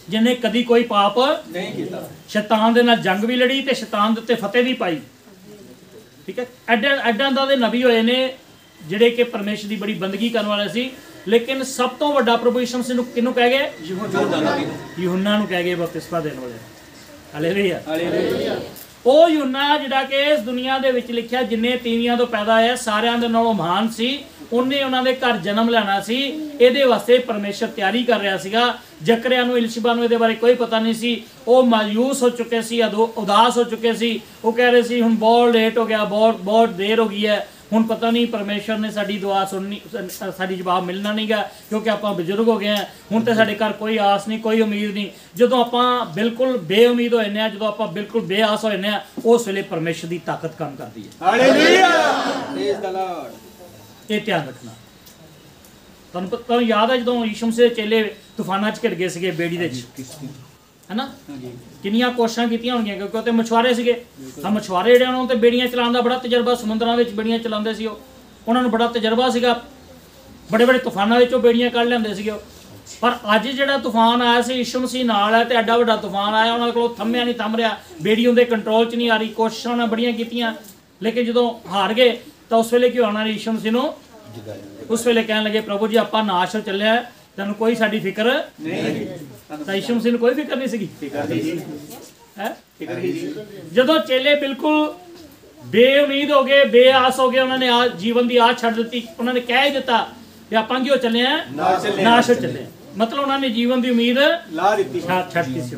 ਜਿਹਨੇ ਕਦੀ ਕੋਈ ਪਾਪ ਨਹੀਂ ਕੀਤਾ, ਸ਼ੈਤਾਨ ਦੇ ਨਾਲ ਜੰਗ ਵੀ ਲੜੀ ਤੇ ਸ਼ੈਤਾਨ ਦੇ ਉੱਤੇ ਫਤਿਹ ਵੀ ਪਾਈ, ਠੀਕ ਹੈ। ਐਡਾਂ ਦਾ ਦੇ ਨਬੀ ਹੋਏ ਨੇ ਜਿਹੜੇ ਕਿ ਪਰਮੇਸ਼ਰ ਦੀ ਬੜੀ ਬੰਦਗੀ ਕਰਨ ਵਾਲੇ ਸੀ। ਲੇਕਿਨ ਸਭ ਤੋਂ ਵੱਡਾ ਪ੍ਰਭੂ ਯਿਸੂ ਮਸੀਹ ਨੂੰ ਕਿਹਨੂੰ ਕਹਿ ਗਏ? ਯੂਹੰਨਾ ਨੂੰ ਕਹਿ ਗਏ ਬਪਤਿਸਮਾ ਦੇਣ ਵਾਲੇ। Hallelujah, hallelujah. ਉਹ ਯੂਹੰਨਾ ਜਿਹੜਾ ਕਿ ਇਸ ਦੁਨੀਆ ਦੇ ਵਿੱਚ ਲਿਖਿਆ ਜਿੰਨੇ ਤੀਵੀਆਂ ਤੋਂ ਪੈਦਾ ਹੋਇਆ ਸਾਰਿਆਂ ਦੇ ਨਾਲੋਂ ਮਹਾਨ ਸੀ, ਉਹਨੇ ਉਹਨਾਂ ਦੇ ਘਰ ਜਨਮ ਲੈਣਾ ਸੀ। ਇਹਦੇ ਵਾਸਤੇ ਪਰਮੇਸ਼ਰ ਤਿਆਰੀ ਕਰ ਰਿਹਾ ਸੀਗਾ। ਜ਼ਕਰਿਆ ਨੂੰ, ਇਲਸ਼ਬਾ ਨੂੰ ਇਹਦੇ ਬਾਰੇ ਕੋਈ ਪਤਾ ਨਹੀਂ ਸੀ। ਉਹ ਮਾਯੂਸ ਹੋ ਚੁੱਕੇ ਸੀ, ਉਦਾਸ ਹੋ ਚੁੱਕੇ ਸੀ। ਉਹ ਕਹਿ ਰਹੇ ਸੀ ਹੁਣ ਬਹੁਤ ਲੇਟ ਹੋ ਗਿਆ, ਬਹੁਤ ਦੇਰ ਹੋ ਗਈ ਹੈ, ਹੁਣ ਪਤਾ ਨਹੀਂ ਪਰਮੇਸ਼ਰ ਨੇ ਸਾਡੀ ਦੁਆ ਸੁਣਨੀ, ਸਾਡੀ ਜਵਾਬ ਮਿਲਣਾ ਨਹੀਂਗਾ, ਕਿਉਂਕਿ ਆਪਾਂ ਬਜ਼ੁਰਗ ਹੋ ਗਏ ਹਾਂ। ਹੁਣ ਤਾਂ ਸਾਡੇ ਘਰ ਕੋਈ ਆਸ ਨਹੀਂ, ਕੋਈ ਉਮੀਦ ਨਹੀਂ। ਜਦੋਂ ਆਪਾਂ ਬਿਲਕੁਲ ਬੇਉਮੀਦ ਹੋ ਜਾਂਦੇ ਹਾਂ, ਜਦੋਂ ਆਪਾਂ ਬਿਲਕੁਲ ਬੇਆਸ ਹੋ ਜਾਂਦੇ ਹਾਂ, ਉਸ ਵੇਲੇ ਪਰਮੇਸ਼ਰ ਦੀ ਤਾਕਤ ਕੰਮ ਕਰਦੀ ਹੈ। Hallelujah, praise the Lord. ਇਹ ਧਿਆਨ ਰੱਖਣਾ। ਤੁਹਾਨੂੰ ਯਾਦ ਹੈ ਜਦੋਂ ਯਿਸੂ ਮਸੀਹ ਦੇ ਚੇਲੇ ਤੂਫਾਨਾਂ 'ਚ ਘਿਰ ਗਏ ਸੀਗੇ ਬੇੜੀ ਦੇ ਵਿੱਚ, ਹੈਨਾ? ਕਿੰਨੀਆਂ ਕੋਸ਼ਿਸ਼ਾਂ ਕੀਤੀਆਂ ਹੋਣਗੀਆਂ, ਕਿਉਂਕਿ ਉਹ ਤੇ ਮਛੁਆਰੇ ਸੀਗੇ। ਤਾਂ ਮਛੁਆਰੇ ਜਿਹੜੇ ਉਹਨਾਂ ਨੂੰ ਤੇ ਬੇੜੀਆਂ ਚਲਾਉਣ ਦਾ ਬੜਾ ਤਜਰਬਾ, ਸਮੁੰਦਰਾਂ ਵਿੱਚ ਬੇੜੀਆਂ ਚਲਾਉਂਦੇ ਸੀ ਉਹਨਾਂ ਨੂੰ ਬੜਾ ਤਜਰਬਾ ਸੀਗਾ। ਬੜੇ ਬੜੇ ਤੂਫਾਨਾਂ ਵਿੱਚੋਂ ਬੇੜੀਆਂ ਕੱਢ ਲੈਂਦੇ ਸੀਗੇ ਉਹ। ਪਰ ਅੱਜ ਜਿਹੜਾ ਤੂਫਾਨ ਆਇਆ ਸੀ ਯਿਸੂ ਮਸੀਹ ਨਾਲ ਹੈ ਤੇ ਐਡਾ ਵੱਡਾ ਤੂਫਾਨ ਆਇਆ, ਉਹਨਾਂ ਕੋਲੋਂ ਥੰਮਿਆ ਨਹੀਂ, ਥੰਮ ਰਿਹਾ, ਬੇੜੀ ਉਹਦੇ ਕੰਟਰੋਲ 'ਚ ਨਹੀਂ ਆ ਰਹੀ। ਕੋਸ਼ਿਸ਼ਾਂ ਉਹਨਾਂ ਬੜੀਆਂ ਕੀਤੀਆਂ, ਲੇਕਿਨ ਜਦੋਂ ਹਾਰ ਗਏ ਤਾਂ ਉਸ ਵੇਲੇ ਕੀ ਹੋਣਾ? ਯਿਸੂ ਮਸੀਹ ਨੂੰ ਉਸ ਵੇਲੇ ਕਹਿਣ ਲੱਗੇ ਪ੍ਰਭੂ ਜੀ ਆਪਾਂ ਨਾਸ਼ ਹੋ ਚੱਲਿਆ, ਤੈਨੂੰ ਕੋਈ ਸਾਡੀ ਫਿਕਰ ਨਹੀਂ। ਤਾਂ ਯਿਸੂ ਮਸੀਹ ਨੂੰ ਕੋਈ ਫਿਕਰ ਨਹੀਂ ਸੀਗੀ, ਹੈ। ਜਦੋਂ ਚੇਲੇ ਬਿਲਕੁਲ ਬੇਉਮੀਦ ਹੋ ਗਏ, ਬੇਆਸ ਹੋ ਗਏ, ਉਹਨਾਂ ਨੇ ਜੀਵਨ ਦੀ ਆਸ ਛੱਡ ਦਿੱਤੀ। ਉਹਨਾਂ ਨੇ ਕਹਿ ਹੀ ਦਿੱਤਾ ਕਿ ਆਪਾਂ ਕੀ ਹੋ ਚੱਲੇ ਆ? ਨਾਸ਼ ਹੋ ਚੱਲੇ। ਮਤਲਬ ਉਹਨਾਂ ਨੇ ਜੀਵਨ ਦੀ ਉਮੀਦ ਲਾ ਦਿੱਤੀ, ਛੱਡ ਦਿੱਤੀ ਸੀ।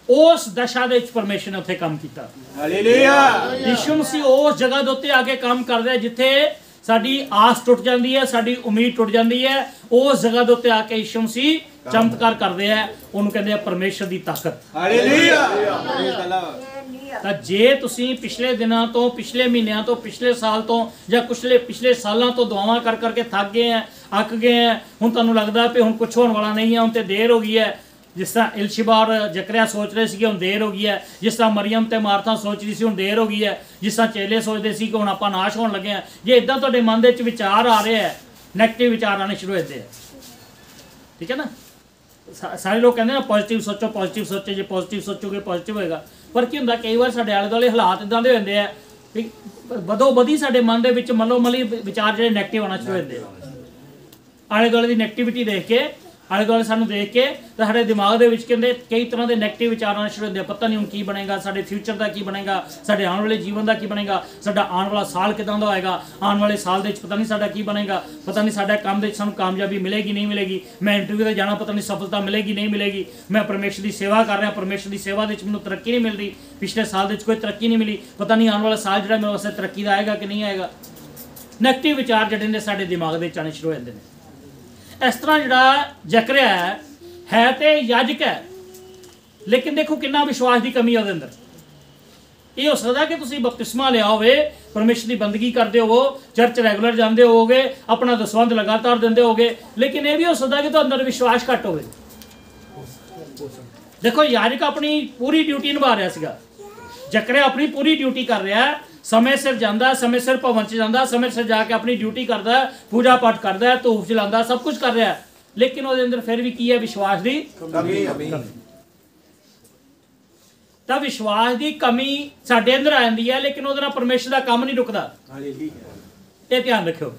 ਉਸ ਦਸ਼ਾ ਦੇ ਵਿੱਚ ਪਰਮੇਸ਼ਰ ਨੇ ਉੱਥੇ ਕੰਮ ਕੀਤਾ। ਹਾਲੇਲੂਇਆ। ਯਿਸੂ ਮਸੀਹ ਉਸ ਜਗ੍ਹਾ ਦੇ ਉੱਤੇ ਆ ਕੇ ਕੰਮ ਕਰਦਾ ਜਿੱਥੇ ਸਾਡੀ ਆਸ ਟੁੱਟ ਜਾਂਦੀ ਹੈ, ਸਾਡੀ ਉਮੀਦ ਟੁੱਟ ਜਾਂਦੀ ਹੈ। ਉਸ ਜਗ੍ਹਾ ਦੇ ਉੱਤੇ ਆ ਕੇ ਯਿਸੂ ਮਸੀਹ ਚਮਤਕਾਰ ਕਰਦੇ ਆ। ਉਹਨੂੰ ਕਹਿੰਦੇ ਆ ਪਰਮੇਸ਼ਰ ਦੀ ਤਾਕਤ। ਹਾਲੇਲੂਇਆ। ਤਾਂ ਜੇ ਤੁਸੀਂ ਪਿਛਲੇ ਦਿਨਾਂ ਤੋਂ, ਪਿਛਲੇ ਮਹੀਨਿਆਂ ਤੋਂ, ਪਿਛਲੇ ਸਾਲ ਤੋਂ ਜਾਂ ਪਿਛਲੇ ਸਾਲਾਂ ਤੋਂ ਦੁਆਵਾਂ ਕਰ ਕਰਕੇ ਥੱਕ ਗਏ ਆ, ਅੱਕ ਗਏ ਆ, ਹੁਣ ਤੁਹਾਨੂੰ ਲੱਗਦਾ ਕਿ ਹੁਣ ਕੁਛ ਹੋਣ ਵਾਲਾ ਨਹੀਂ ਹੈ, ਹੁਣ ਤੇ ਦੇਰ ਹੋ ਗਈ ਹੈ। ਜਿਸ ਤਰ੍ਹਾਂ ਇਲਸ਼ਬਾ ਔਰ ਜ਼ਕਰਿਆ ਸੋਚ ਰਹੇ ਸੀਗੇ ਹੁਣ ਦੇਰ ਹੋ ਗਈ ਹੈ, ਜਿਸ ਤਰ੍ਹਾਂ ਮਰੀਅਮ ਤੇ ਮਾਰਥਾ ਸੋਚ ਰਹੀ ਸੀ ਹੁਣ ਦੇਰ ਹੋ ਗਈ ਹੈ, ਜਿਸ ਤਰ੍ਹਾਂ ਚੇਲੇ ਸੋਚਦੇ ਸੀ ਕਿ ਹੁਣ ਆਪਾਂ ਨਾਸ਼ ਹੋਣ ਲੱਗੇ ਆ, ਜੇ ਇਦਾਂ ਤੁਹਾਡੇ ਮਨ ਦੇ ਵਿੱਚ ਵਿਚਾਰ ਆ ਰਹੇ ਆ, ਨੈਗੇਟਿਵ ਵਿਚਾਰ ਆਣੇ ਸ਼ੁਰੂ ਹੋ ਜਾਂਦੇ ਆ, ਠੀਕ ਹੈ ਨਾ। ਸਾਰੇ ਲੋਕ ਕਹਿੰਦੇ ਨਾ ਪੋਜ਼ਿਟਿਵ ਸੋਚੋ, ਪੋਜ਼ਿਟਿਵ ਸੋਚੋ, ਜੇ ਪੋਜ਼ਿਟਿਵ ਸੋਚੋਗੇ ਪੋਜ਼ਿਟਿਵ ਹੋਏਗਾ। ਪਰ ਕੀ ਹੁੰਦਾ ਕਈ ਵਾਰ ਸਾਡੇ ਆਲੇ ਦੁਆਲੇ ਹਾਲਾਤ ਇਦਾਂ ਦੇ ਹੋ ਜਾਂਦੇ ਆ ਵੀ ਬਦੋ ਬਦੀ ਸਾਡੇ ਮਨ ਦੇ ਵਿੱਚ ਮੱਲੋ ਮੱਲੀ ਵਿਚਾਰ ਜਿਹੜੇ ਨੈਗੇਟਿਵ ਆਉਣਾ ਸ਼ੁਰੂ ਹੋ ਜਾਂਦੇ ਆ। ਆਲੇ ਦੁਆਲੇ ਦੀ ਨੈਗੇਟਿਵਿਟੀ ਦੇਖ ਕੇ, ਆਲੇ ਦੁਆਲੇ ਸਾਨੂੰ ਦੇਖ ਕੇ ਤਾਂ ਸਾਡੇ ਦਿਮਾਗ ਦੇ ਵਿੱਚ ਕਹਿੰਦੇ ਕਈ ਤਰ੍ਹਾਂ ਦੇ ਨੈਗੇਟਿਵ ਵਿਚਾਰ ਆਉਣੇ ਸ਼ੁਰੂ ਹੁੰਦੇ ਆ। ਪਤਾ ਨਹੀਂ ਹੁਣ ਕੀ ਬਣੇਗਾ, ਸਾਡੇ ਫਿਊਚਰ ਦਾ ਕੀ ਬਣੇਗਾ, ਸਾਡੇ ਆਉਣ ਵਾਲੇ ਜੀਵਨ ਦਾ ਕੀ ਬਣੇਗਾ, ਸਾਡਾ ਆਉਣ ਵਾਲਾ ਸਾਲ ਕਿਦਾਂ ਦਾ ਹੋਏਗਾ, ਆਉਣ ਵਾਲੇ ਸਾਲ ਦੇ ਵਿੱਚ ਪਤਾ ਨਹੀਂ ਸਾਡਾ ਕੀ ਬਣੇਗਾ, ਪਤਾ ਨਹੀਂ ਸਾਡਾ ਕੰਮ ਦੇ ਵਿੱਚ ਸਾਨੂੰ ਕਾਮਯਾਬੀ ਮਿਲੇਗੀ ਨਹੀਂ ਮਿਲੇਗੀ, ਮੈਂ ਇੰਟਰਵਿਊ ਤੇ ਜਾਣਾ ਪਤਾ ਨਹੀਂ ਸਫਲਤਾ ਮਿਲੇਗੀ ਨਹੀਂ ਮਿਲੇਗੀ, ਮੈਂ ਪਰਮੇਸ਼ਰ ਦੀ ਸੇਵਾ ਕਰ ਰਿਹਾ, ਪਰਮੇਸ਼ਰ ਦੀ ਸੇਵਾ ਦੇ ਵਿੱਚ ਮੈਨੂੰ ਤਰੱਕੀ ਨਹੀਂ ਮਿਲ ਰਹੀ, ਪਿਛਲੇ ਸਾਲ ਦੇ ਵਿੱਚ ਕੋਈ ਤਰੱਕੀ ਨਹੀਂ ਮਿਲੀ, ਪਤਾ ਨਹੀਂ ਆਉਣ ਵਾਲਾ ਸਾਲ ਜਿਹੜਾ ਮੇਰੇ ਵਾਸਤੇ ਤਰੱਕੀ ਦਾ ਆਏਗਾ ਕਿ ਨਹੀਂ ਆਏਗਾ। ਨੈਗੇਟਿਵ ਵਿਚਾਰ ਜਿਹੜੇ ਨੇ ਸਾਡੇ ਦਿਮਾਗ ਦੇ ਵਿੱਚ ਆਉਣੇ ਸ਼ੁਰੂ ਹੋ ਜਾਂਦੇ ਨੇ। ਇਸ ਤਰ੍ਹਾਂ ਜਿਹੜਾ ਜ਼ਕਰਿਆ ਹੈ ਤੇ ਯਾਜਕ ਹੈ, ਲੇਕਿਨ ਦੇਖੋ ਕਿੰਨਾ ਵਿਸ਼ਵਾਸ ਦੀ ਕਮੀ ਉਹਦੇ ਅੰਦਰ। ਇਹ ਹੋ ਸਕਦਾ ਕਿ ਤੁਸੀਂ ਬਪਤਿਸਮਾ ਲਿਆ ਹੋਵੇ, ਪਰਮੇਸ਼ਰ ਦੀ ਬੰਦਗੀ ਕਰਦੇ ਹੋਵੋ, ਚਰਚ ਰੈਗੂਲਰ ਜਾਂਦੇ ਹੋਵੋਗੇ, ਆਪਣਾ ਦਸਵੰਧ ਲਗਾਤਾਰ ਦਿੰਦੇ ਹੋਵੋਗੇ, ਲੇਕਿਨ ਇਹ ਵੀ ਹੋ ਸਕਦਾ ਕਿ ਤੁਹਾਡੇ ਅੰਦਰ ਵਿਸ਼ਵਾਸ ਘੱਟ ਹੋਵੇ। ਦੇਖੋ ਯਾਜਕ ਆਪਣੀ ਪੂਰੀ ਡਿਊਟੀ ਨਿਭਾ ਰਿਹਾ ਸੀਗਾ, ਜ਼ਕਰਿਆ ਆਪਣੀ ਪੂਰੀ ਡਿਊਟੀ ਕਰ ਰਿਹਾ, ਸਮੇਂ ਸਿਰ ਜਾਂਦਾ, ਸਮੇਂ ਸਿਰ ਭਵਨ 'ਚ ਜਾਂਦਾ, ਸਮੇਂ ਸਿਰ ਜਾ ਕੇ ਆਪਣੀ ਡਿਊਟੀ ਕਰਦਾ, ਪੂਜਾ ਪਾਠ ਕਰਦਾ, ਧੂਫ ਜਲਾਉਂਦਾ, ਸਭ ਕੁਝ ਕਰ ਰਿਹਾ, ਲੇਕਿਨ ਉਹਦੇ ਅੰਦਰ ਫਿਰ ਵੀ ਕੀ ਹੈ? ਵਿਸ਼ਵਾਸ ਦੀ ਕਮੀ। ਤਾਂ ਵਿਸ਼ਵਾਸ ਦੀ ਕਮੀ ਸਾਡੇ ਅੰਦਰ ਆ ਜਾਂਦੀ ਹੈ, ਲੇਕਿਨ ਉਹਦੇ ਨਾਲ ਪਰਮੇਸ਼ਰ ਦਾ ਕੰਮ ਨਹੀਂ ਰੁਕਦਾ। ਇਹ ਧਿਆਨ ਰੱਖਿਓ,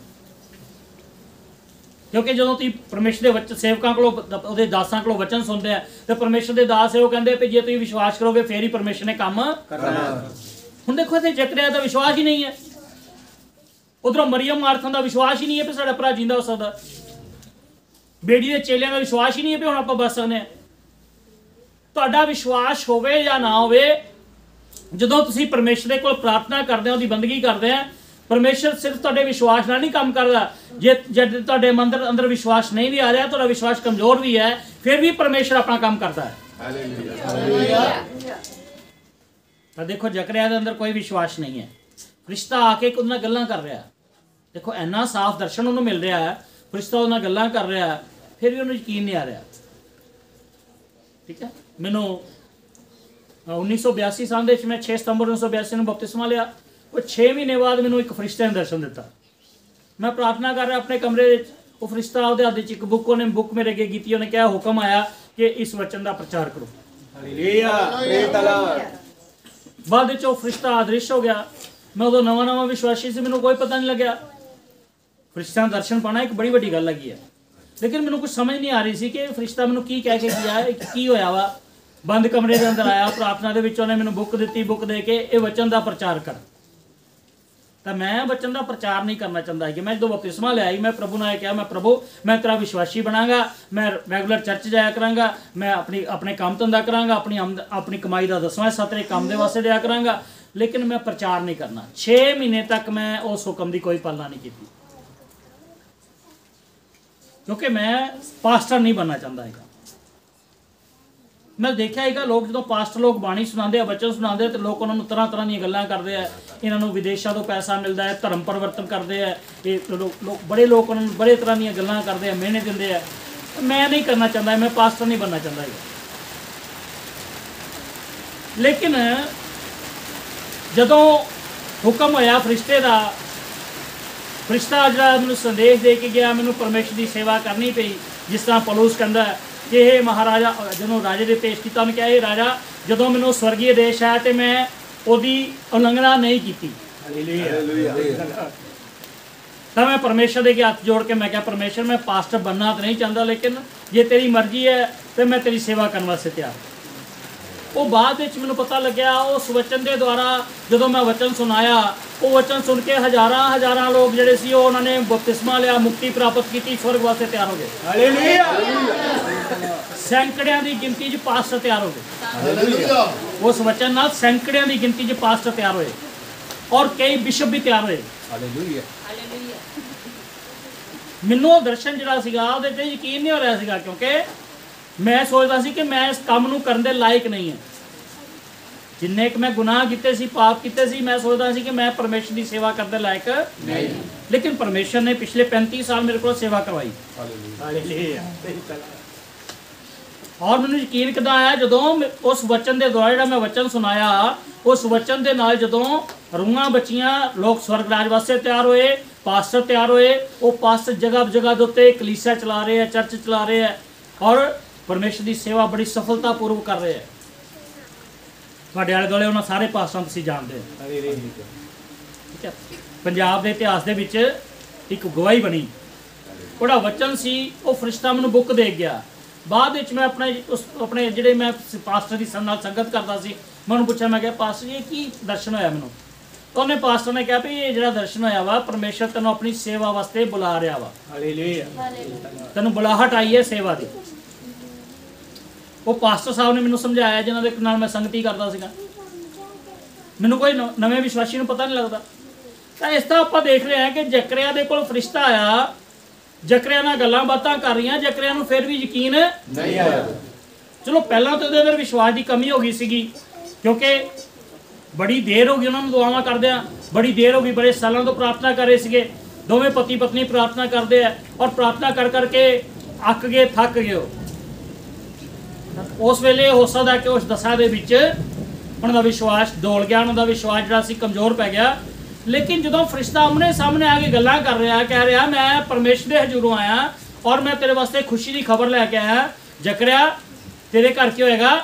ਕਿਉਂਕਿ ਜਦੋਂ ਤੁਸੀਂ ਪਰਮੇਸ਼ਰ ਦੇ ਵਚਨ ਸੇਵਕਾਂ ਕੋਲੋਂ, ਉਹਦੇ ਦਾਸਾਂ ਕੋਲੋਂ ਵਚਨ ਸੁਣਦੇ ਆ ਤੇ ਪਰਮੇਸ਼ਰ ਦੇ ਦਾਸ ਉਹ ਕਹਿੰਦੇ ਵੀ ਜੇ ਤੁਸੀਂ ਵਿਸ਼ਵਾਸ ਕਰੋਗੇ ਫੇਰ ਹੀ ਪਰਮੇਸ਼ਰ ਨੇ ਕੰਮ ਕਰਨਾ। ਹੁਣ ਦੇਖੋ ਇੱਥੇ ਜ਼ਕਰਿਆ ਦਾ ਵਿਸ਼ਵਾਸ ਹੀ ਨਹੀਂ ਹੈ, ਉਧਰੋਂ ਮਰੀਅਮ ਮਾਰਥਾ ਦਾ ਵਿਸ਼ਵਾਸ ਹੀ ਨਹੀਂ ਹੈ ਵੀ ਸਾਡਾ ਭਰਾ ਜਿੰਦਾ ਹੋ ਸਕਦਾ, ਬੇੜੀ ਦੇ ਚੇਲਿਆਂ ਦਾ ਵਿਸ਼ਵਾਸ ਹੀ ਨਹੀਂ ਹੈ ਵੀ ਹੁਣ ਆਪਾਂ ਬਚ ਸਕਦੇ ਹਾਂ। ਤੁਹਾਡਾ ਵਿਸ਼ਵਾਸ ਹੋਵੇ ਜਾਂ ਨਾ ਹੋਵੇ, ਜਦੋਂ ਤੁਸੀਂ ਪਰਮੇਸ਼ਰ ਦੇ ਕੋਲ ਪ੍ਰਾਰਥਨਾ ਕਰਦੇ ਹੋ, ਉਹਦੀ ਬੰਦਗੀ ਕਰਦੇ ਆ, ਪਰਮੇਸ਼ਰ ਸਿਰਫ ਤੁਹਾਡੇ ਵਿਸ਼ਵਾਸ ਨਾਲ ਨਹੀਂ ਕੰਮ ਕਰਦਾ। ਜੇ ਤੁਹਾਡੇ ਮਨ ਅੰਦਰ ਵਿਸ਼ਵਾਸ ਨਹੀਂ ਵੀ ਆ ਰਿਹਾ, ਤੁਹਾਡਾ ਵਿਸ਼ਵਾਸ ਕਮਜ਼ੋਰ ਵੀ ਹੈ, ਫਿਰ ਵੀ ਪਰਮੇਸ਼ਰ ਆਪਣਾ ਕੰਮ ਕਰਦਾ ਹੈ। ਤਾਂ ਦੇਖੋ ਜ਼ਕਰਿਆ ਦੇ ਅੰਦਰ ਕੋਈ ਵਿਸ਼ਵਾਸ ਨਹੀਂ ਹੈ, ਫਰਿਸ਼ਤਾ ਆ ਕੇ ਉਹਦੇ ਨਾਲ ਗੱਲਾਂ ਕਰ ਰਿਹਾ, ਦੇਖੋ ਇੰਨਾ ਸਾਫ਼ ਦਰਸ਼ਨ ਉਹਨੂੰ ਮਿਲ ਰਿਹਾ ਹੈ, ਫਰਿਸ਼ਤਾ ਉਹਦੇ ਨਾਲ ਗੱਲਾਂ ਕਰ ਰਿਹਾ, ਫਿਰ ਵੀ ਉਹਨੂੰ ਯਕੀਨ ਨਹੀਂ ਆ ਰਿਹਾ। ਠੀਕ ਹੈ। ਮੈਨੂੰ 1982 ਸਾਲ ਦੇ ਵਿੱਚ ਮੈਂ 6 ਸਤੰਬਰ 1982 ਨੂੰ ਬਪਤਿਸਮਾ ਲਿਆ। ਉਹ 6 ਮਹੀਨੇ ਬਾਅਦ ਮੈਨੂੰ ਇੱਕ ਫਰਿਸ਼ਤੇ ਨੇ ਦਰਸ਼ਨ ਦਿੱਤਾ। ਮੈਂ ਪ੍ਰਾਰਥਨਾ ਕਰ ਰਿਹਾ ਆਪਣੇ ਕਮਰੇ ਵਿੱਚ, ਉਹ ਫਰਿਸ਼ਤਾ ਉਹਦੇ ਹੱਥ 'ਚ ਇੱਕ ਬੁੱਕ, ਉਹਨੇ ਬੁੱਕ ਮੇਰੇ ਅੱਗੇ ਕੀਤੀ, ਉਹਨੇ ਕਿਹਾ ਹੁਕਮ ਆਇਆ ਕਿ ਇਸ ਵਚਨ ਦਾ ਪ੍ਰਚਾਰ ਕਰੋ। ਬਾਅਦ ਵਿੱਚ ਉਹ ਫਰਿਸ਼ਤਾ ਅਦ੍ਰਿਸ਼ ਹੋ ਗਿਆ। ਮੈਂ ਉਦੋਂ ਨਵਾਂ ਵਿਸ਼ਵਾਸੀ ਸੀ, ਮੈਨੂੰ ਕੋਈ ਪਤਾ ਨਹੀਂ ਲੱਗਿਆ। ਫਰਿਸ਼ਤਾ ਦਾ ਦਰਸ਼ਨ ਪਾਣਾ ਇੱਕ ਬੜੀ ਵੱਡੀ ਗੱਲ ਹੈਗੀ ਹੈ, ਲੇਕਿਨ ਮੈਨੂੰ ਕੁਝ ਸਮਝ ਨਹੀਂ ਆ ਰਹੀ ਸੀ ਕਿ ਫਰਿਸ਼ਤਾ ਮੈਨੂੰ ਕੀ ਕਹਿ ਕੇ ਗਿਆ, ਕੀ ਹੋਇਆ ਵਾ। ਬੰਦ ਕਮਰੇ ਦੇ ਅੰਦਰ ਆਇਆ, ਪ੍ਰਾਰਥਨਾ ਦੇ ਵਿੱਚ ਉਹਨੇ ਮੈਨੂੰ ਬੁੱਕ ਦਿੱਤੀ, ਬੁੱਕ ਦੇ ਕੇ ਇਹ ਵਚਨ ਦਾ ਪ੍ਰਚਾਰ ਕਰ। ਤਾਂ ਮੈਂ ਵਚਨ ਦਾ ਪ੍ਰਚਾਰ ਨਹੀਂ ਕਰਨਾ ਚਾਹੁੰਦਾ ਕਿ ਮੈਂ ਜਦੋਂ ਬਪਤਿਸਮਾ ਲਿਆਈ, ਮੈਂ ਪ੍ਰਭੂ ਨਾਲ ਕਿਹਾ, ਮੈਂ ਪ੍ਰਭੂ ਮੈਂ ਤੇਰਾ ਵਿਸ਼ਵਾਸੀ ਬਣਾਂਗਾ, ਮੈਂ ਰੈਗੂਲਰ ਚਰਚ ਜਾਇਆ ਕਰਾਂਗਾ, ਮੈਂ ਆਪਣੇ ਕੰਮ ਧੰਦਾ ਕਰਾਂਗਾ, ਆਪਣੀ ਕਮਾਈ ਦਾ 10ਵਾਂ ਹਿੱਸਾ ਤੇਰੇ ਕੰਮ ਦੇ ਵਾਸਤੇ ਦਿਆ ਕਰਾਂਗਾ, ਲੇਕਿਨ ਮੈਂ ਪ੍ਰਚਾਰ ਨਹੀਂ ਕਰਨਾ। 6 ਮਹੀਨੇ ਤੱਕ ਮੈਂ ਉਸ ਹੁਕਮ ਦੀ ਕੋਈ ਪਾਲਣਾ ਨਹੀਂ ਕੀਤੀ, ਕਿਉਂਕਿ ਮੈਂ ਪਾਸਟਰ ਨਹੀਂ ਬਣਨਾ ਚਾਹੁੰਦਾ ਹੈਗਾ। ਮੈਂ ਦੇਖਿਆ ਹੈਗਾ ਲੋਕ ਜਦੋਂ ਪਾਸਟਰ ਲੋਕ ਬਾਣੀ ਸੁਣਾਉਂਦੇ ਆ, ਵਚਨ ਸੁਣਾਉਂਦੇ ਆ, ਤੇ ਲੋਕ ਉਹਨਾਂ ਨੂੰ ਤਰ੍ਹਾਂ ਤਰ੍ਹਾਂ ਦੀਆਂ ਗੱਲਾਂ ਕਰਦੇ ਆ। ਇਹਨਾਂ ਨੂੰ ਵਿਦੇਸ਼ਾਂ ਤੋਂ ਪੈਸਾ ਮਿਲਦਾ ਹੈ, ਧਰਮ ਪਰਿਵਰਤਨ ਕਰਦੇ ਆ, ਇਹ ਬੜੇ ਲੋਕ ਉਹਨਾਂ ਨੂੰ ਬੜੇ ਤਰ੍ਹਾਂ ਦੀਆਂ ਗੱਲਾਂ ਕਰਦੇ ਆ, ਮਿਹਨਤ ਦਿੰਦੇ ਆ। ਮੈਂ ਨਹੀਂ ਕਰਨਾ ਚਾਹੁੰਦਾ, ਮੈਂ ਪਾਸਟਰ ਨਹੀਂ ਬਣਨਾ ਚਾਹੁੰਦਾ ਹੈਗਾ। ਲੇਕਿਨ ਜਦੋਂ ਹੁਕਮ ਹੋਇਆ ਫਰਿਸ਼ਤੇ ਦਾ, ਫਰਿਸ਼ਤਾ ਜਿਹੜਾ ਮੈਨੂੰ ਸੰਦੇਸ਼ ਦੇ ਕੇ ਗਿਆ, ਮੈਨੂੰ ਪਰਮੇਸ਼ਰ ਦੀ ਸੇਵਾ ਕਰਨੀ ਪਈ। ਜਿਸ ਤਰ੍ਹਾਂ ਪੌਲੁਸ ਕਹਿੰਦਾ ਕਿ ਇਹ ਮਹਾਰਾਜਾ, ਜਦੋਂ ਰਾਜੇ ਦੇ ਪੇਸ਼ ਕੀਤਾ, ਉਹਨੇ ਕਿਹਾ ਇਹ ਰਾਜਾ, ਜਦੋਂ ਮੈਨੂੰ ਸਵਰਗੀ ਆਦੇਸ਼ ਆਇਆ ਤੇ ਮੈਂ ਉਹਦੀ ਉਲੰਘਣਾ ਨਹੀਂ ਕੀਤੀ। ਤਾਂ ਮੈਂ ਪਰਮੇਸ਼ਰ ਦੇ ਅੱਗੇ ਹੱਥ ਜੋੜ ਕੇ ਮੈਂ ਕਿਹਾ, ਪਰਮੇਸ਼ਰ ਮੈਂ ਪਾਸਟਰ ਬਣਨਾ ਤਾਂ ਨਹੀਂ ਚਾਹੁੰਦਾ, ਲੇਕਿਨ ਜੇ ਤੇਰੀ ਮਰਜ਼ੀ ਹੈ ਤੇ ਮੈਂ ਤੇਰੀ ਸੇਵਾ ਕਰਨ ਵਾਸਤੇ ਤਿਆਰ। ਉਹ ਬਾਅਦ ਵਿੱਚ ਮੈਨੂੰ ਪਤਾ ਲੱਗਿਆ, ਉਸ ਵਚਨ ਦੇ ਦੁਆਰਾ ਜਦੋਂ ਮੈਂ ਵਚਨ ਸੁਣਾਇਆ, ਉਹ ਵਚਨ ਸੁਣ ਕੇ ਹਜ਼ਾਰਾਂ ਲੋਕ ਜਿਹੜੇ ਸੀ ਉਹ ਉਹਨਾਂ ਨੇ ਬਪਤਿਸਮਾ ਲਿਆ, ਮੁਕਤੀ ਪ੍ਰਾਪਤ ਕੀਤੀ, ਸਵਰਗ ਵਾਸਤੇ ਤਿਆਰ ਹੋ ਗਏ। ਹਾਲੇਲੂਇਆ। ਸੈਂਕੜਿਆਂ ਦੀ ਗਿਣਤੀ 'ਚ ਪਾਸਟਰ ਤਿਆਰ ਹੋ ਗਏ। ਹਾਲੇਲੂਇਆ। ਉਸ ਵਚਨ ਨਾਲ ਸੈਂਕੜਿਆਂ ਦੀ ਗਿਣਤੀ 'ਚ ਪਾਸਟਰ ਤਿਆਰ ਹੋਏ, ਔਰ ਕਈ ਬਿਸ਼ਪ ਵੀ ਤਿਆਰ ਹੋਏ। ਹਾਲੇਲੂਇਆ। ਮੈਨੂੰ ਉਹ ਦਰਸ਼ਨ ਜਿਹੜਾ ਸੀਗਾ ਉਹਦੇ ਤੇ ਯਕੀਨ ਨਹੀਂ ਹੋ ਰਿਹਾ ਸੀਗਾ, ਕਿਉਂਕਿ ਮੈਂ ਸੋਚਦਾ ਸੀ ਕਿ ਮੈਂ ਇਸ ਕੰਮ ਨੂੰ ਕਰਨ ਦੇ ਲਾਇਕ ਨਹੀਂ ਹਾਂ। ਜਿੰਨੇ ਕਿ ਮੈਂ ਗੁਨਾਹ ਕੀਤੇ ਸੀ, ਪਾਪ ਕੀਤੇ ਸੀ, ਮੈਂ ਸੋਚਦਾ ਸੀ ਕਿ ਮੈਂ ਪਰਮੇਸ਼ਰ ਦੀ ਸੇਵਾ ਕਰਨ ਦੇ ਲਾਇਕ ਨਹੀਂ। ਲੇਕਿਨ ਪਰਮੇਸ਼ਰ ਨੇ ਪਿਛਲੇ 35 ਸਾਲ ਮੇਰੇ ਕੋਲ ਸੇਵਾ ਕਰਵਾਈ। ਹਾਲੇਲੂਇਆ। ਔਰ ਮੈਨੂੰ ਯਕੀਨ ਕਿੱਦਾਂ ਆਇਆ, ਜਦੋਂ ਉਸ ਵਚਨ ਦੇ ਦੁਆਰਾ ਜਿਹੜਾ ਮੈਂ ਵਚਨ ਸੁਣਾਇਆ, ਉਸ ਵਚਨ ਦੇ ਨਾਲ ਜਦੋਂ ਰੂਹਾਂ ਬੱਚੀਆਂ, ਲੋਕ ਸਵਰਗ ਰਾਜ ਵਾਸਤੇ ਤਿਆਰ ਹੋਏ, ਪਾਸਟਰ ਤਿਆਰ ਹੋਏ। ਉਹ ਪਾਸਟਰ ਜਗ੍ਹਾ ਦੇ ਉੱਤੇ ਕਲੀਸਿਆ ਚਲਾ ਰਹੇ ਆ, ਚਰਚ ਚਲਾ ਰਹੇ ਆ, ਔਰ ਪਰਮੇਸ਼ਰ ਦੀ ਸੇਵਾ ਬੜੀ ਸਫਲਤਾਪੂਰਵਕ ਕਰ ਰਹੇ ਆ। ਤੁਹਾਡੇ ਆਲੇ ਦੁਆਲੇ ਉਹਨਾਂ ਸਾਰੇ ਪਾਸਟਰਾਂ ਤੁਸੀਂ ਜਾਣਦੇ ਹੋ। ਠੀਕ ਹੈ। ਪੰਜਾਬ ਦੇ ਇਤਿਹਾਸ ਦੇ ਵਿੱਚ ਇੱਕ ਗਵਾਹੀ ਬਣੀ, ਉਹਦਾ ਵਚਨ ਸੀ, ਉਹ ਫਰਿਸ਼ਤਾ ਮੈਨੂੰ ਬੁੱਕ ਦੇ ਗਿਆ। ਬਾਅਦ ਵਿੱਚ ਮੈਂ ਆਪਣੇ ਜਿਹੜੇ ਮੈਂ ਪਾਸਟਰ ਦੀ ਨਾਲ ਸੰਗਤ ਕਰਦਾ ਸੀ, ਮੈਂ ਉਹਨੂੰ ਪੁੱਛਿਆ, ਮੈਂ ਕਿਹਾ ਪਾਸਟਰ ਜੀ ਇਹ ਕੀ ਦਰਸ਼ਨ ਹੋਇਆ ਮੈਨੂੰ? ਉਹਨੇ ਪਾਸਟਰ ਨੇ ਕਿਹਾ ਵੀ ਇਹ ਜਿਹੜਾ ਦਰਸ਼ਨ ਹੋਇਆ ਵਾ, ਪਰਮੇਸ਼ਰ ਤੈਨੂੰ ਆਪਣੀ ਸੇਵਾ ਵਾਸਤੇ ਬੁਲਾ ਰਿਹਾ ਵਾ। ਹਾਲੇਲੂਇਆ। ਤੈਨੂੰ ਬੁਲਾਹਟ ਆਈ ਹੈ ਸੇਵਾ ਦੀ। ਉਹ ਪਾਸਟਰ ਸਾਹਿਬ ਨੇ ਮੈਨੂੰ ਸਮਝਾਇਆ, ਜਿਨ੍ਹਾਂ ਦੇ ਨਾਲ ਮੈਂ ਸੰਗਤੀ ਕਰਦਾ ਸੀਗਾ। ਮੈਨੂੰ ਕੋਈ ਨਵੇਂ ਵਿਸ਼ਵਾਸੀ ਨੂੰ ਪਤਾ ਨਹੀਂ ਲੱਗਦਾ। ਤਾਂ ਇਸ ਤਰ੍ਹਾਂ ਆਪਾਂ ਦੇਖ ਰਹੇ ਹਾਂ ਕਿ ਜ਼ਕਰਿਆ ਦੇ ਕੋਲ ਫਰਿਸ਼ਤਾ ਆਇਆ, ਜ਼ਕਰਿਆ ਨਾਲ ਗੱਲਾਂ ਬਾਤਾਂ ਕਰ ਰਹੀਆਂ, ਜ਼ਕਰਿਆ ਨੂੰ ਫਿਰ ਵੀ ਯਕੀਨ ਨਹੀਂ ਆਇਆ। ਚਲੋ ਪਹਿਲਾਂ ਤਾਂ ਉਹਦੇ ਅੰਦਰ ਵਿਸ਼ਵਾਸ ਦੀ ਕਮੀ ਹੋ ਗਈ ਸੀਗੀ, ਕਿਉਂਕਿ ਬੜੀ ਦੇਰ ਹੋ ਗਈ ਉਹਨਾਂ ਨੂੰ ਦੁਆਵਾਂ ਕਰਦਿਆਂ, ਬੜੀ ਦੇਰ ਹੋ ਗਈ, ਬੜੇ ਸਾਲਾਂ ਤੋਂ ਪ੍ਰਾਰਥਨਾ ਕਰ ਰਹੇ ਸੀਗੇ। ਦੋਵੇਂ ਪਤੀ ਪਤਨੀ ਪ੍ਰਾਰਥਨਾ ਕਰਦੇ ਆ, ਔਰ ਪ੍ਰਾਰਥਨਾ ਕਰਕੇ ਅੱਕ ਗਏ, ਥੱਕ ਗਏ। ਉਸ ਵੇਲੇ ਹੋ ਸਕਦਾ ਕਿ ਉਸ ਦਸ਼ਾ ਦੇ ਵਿੱਚ ਉਹਨਾਂ ਦਾ ਵਿਸ਼ਵਾਸ ਡੋਲ ਗਿਆ, ਉਹਨਾਂ ਦਾ ਵਿਸ਼ਵਾਸ ਜਿਹੜਾ ਸੀ ਕਮਜ਼ੋਰ ਪੈ ਗਿਆ। ਲੇਕਿਨ ਜਦੋਂ ਫਰਿਸ਼ਤਾ ਆਮਣੇ ਸਾਹਮਣੇ ਆ ਕੇ ਗੱਲਾਂ ਕਰ ਰਿਹਾ, ਕਹਿ ਰਿਹਾ ਮੈਂ ਪਰਮੇਸ਼ਰ ਦੇ ਹਜ਼ੂਰੋਂ ਆਇਆ ਔਰ ਮੈਂ ਤੇਰੇ ਵਾਸਤੇ ਖੁਸ਼ੀ ਦੀ ਖਬਰ ਲੈ ਕੇ ਆਇਆ, ਜ਼ਕਰਿਆ ਤੇਰੇ ਘਰ ਕੀ ਹੋਏਗਾ?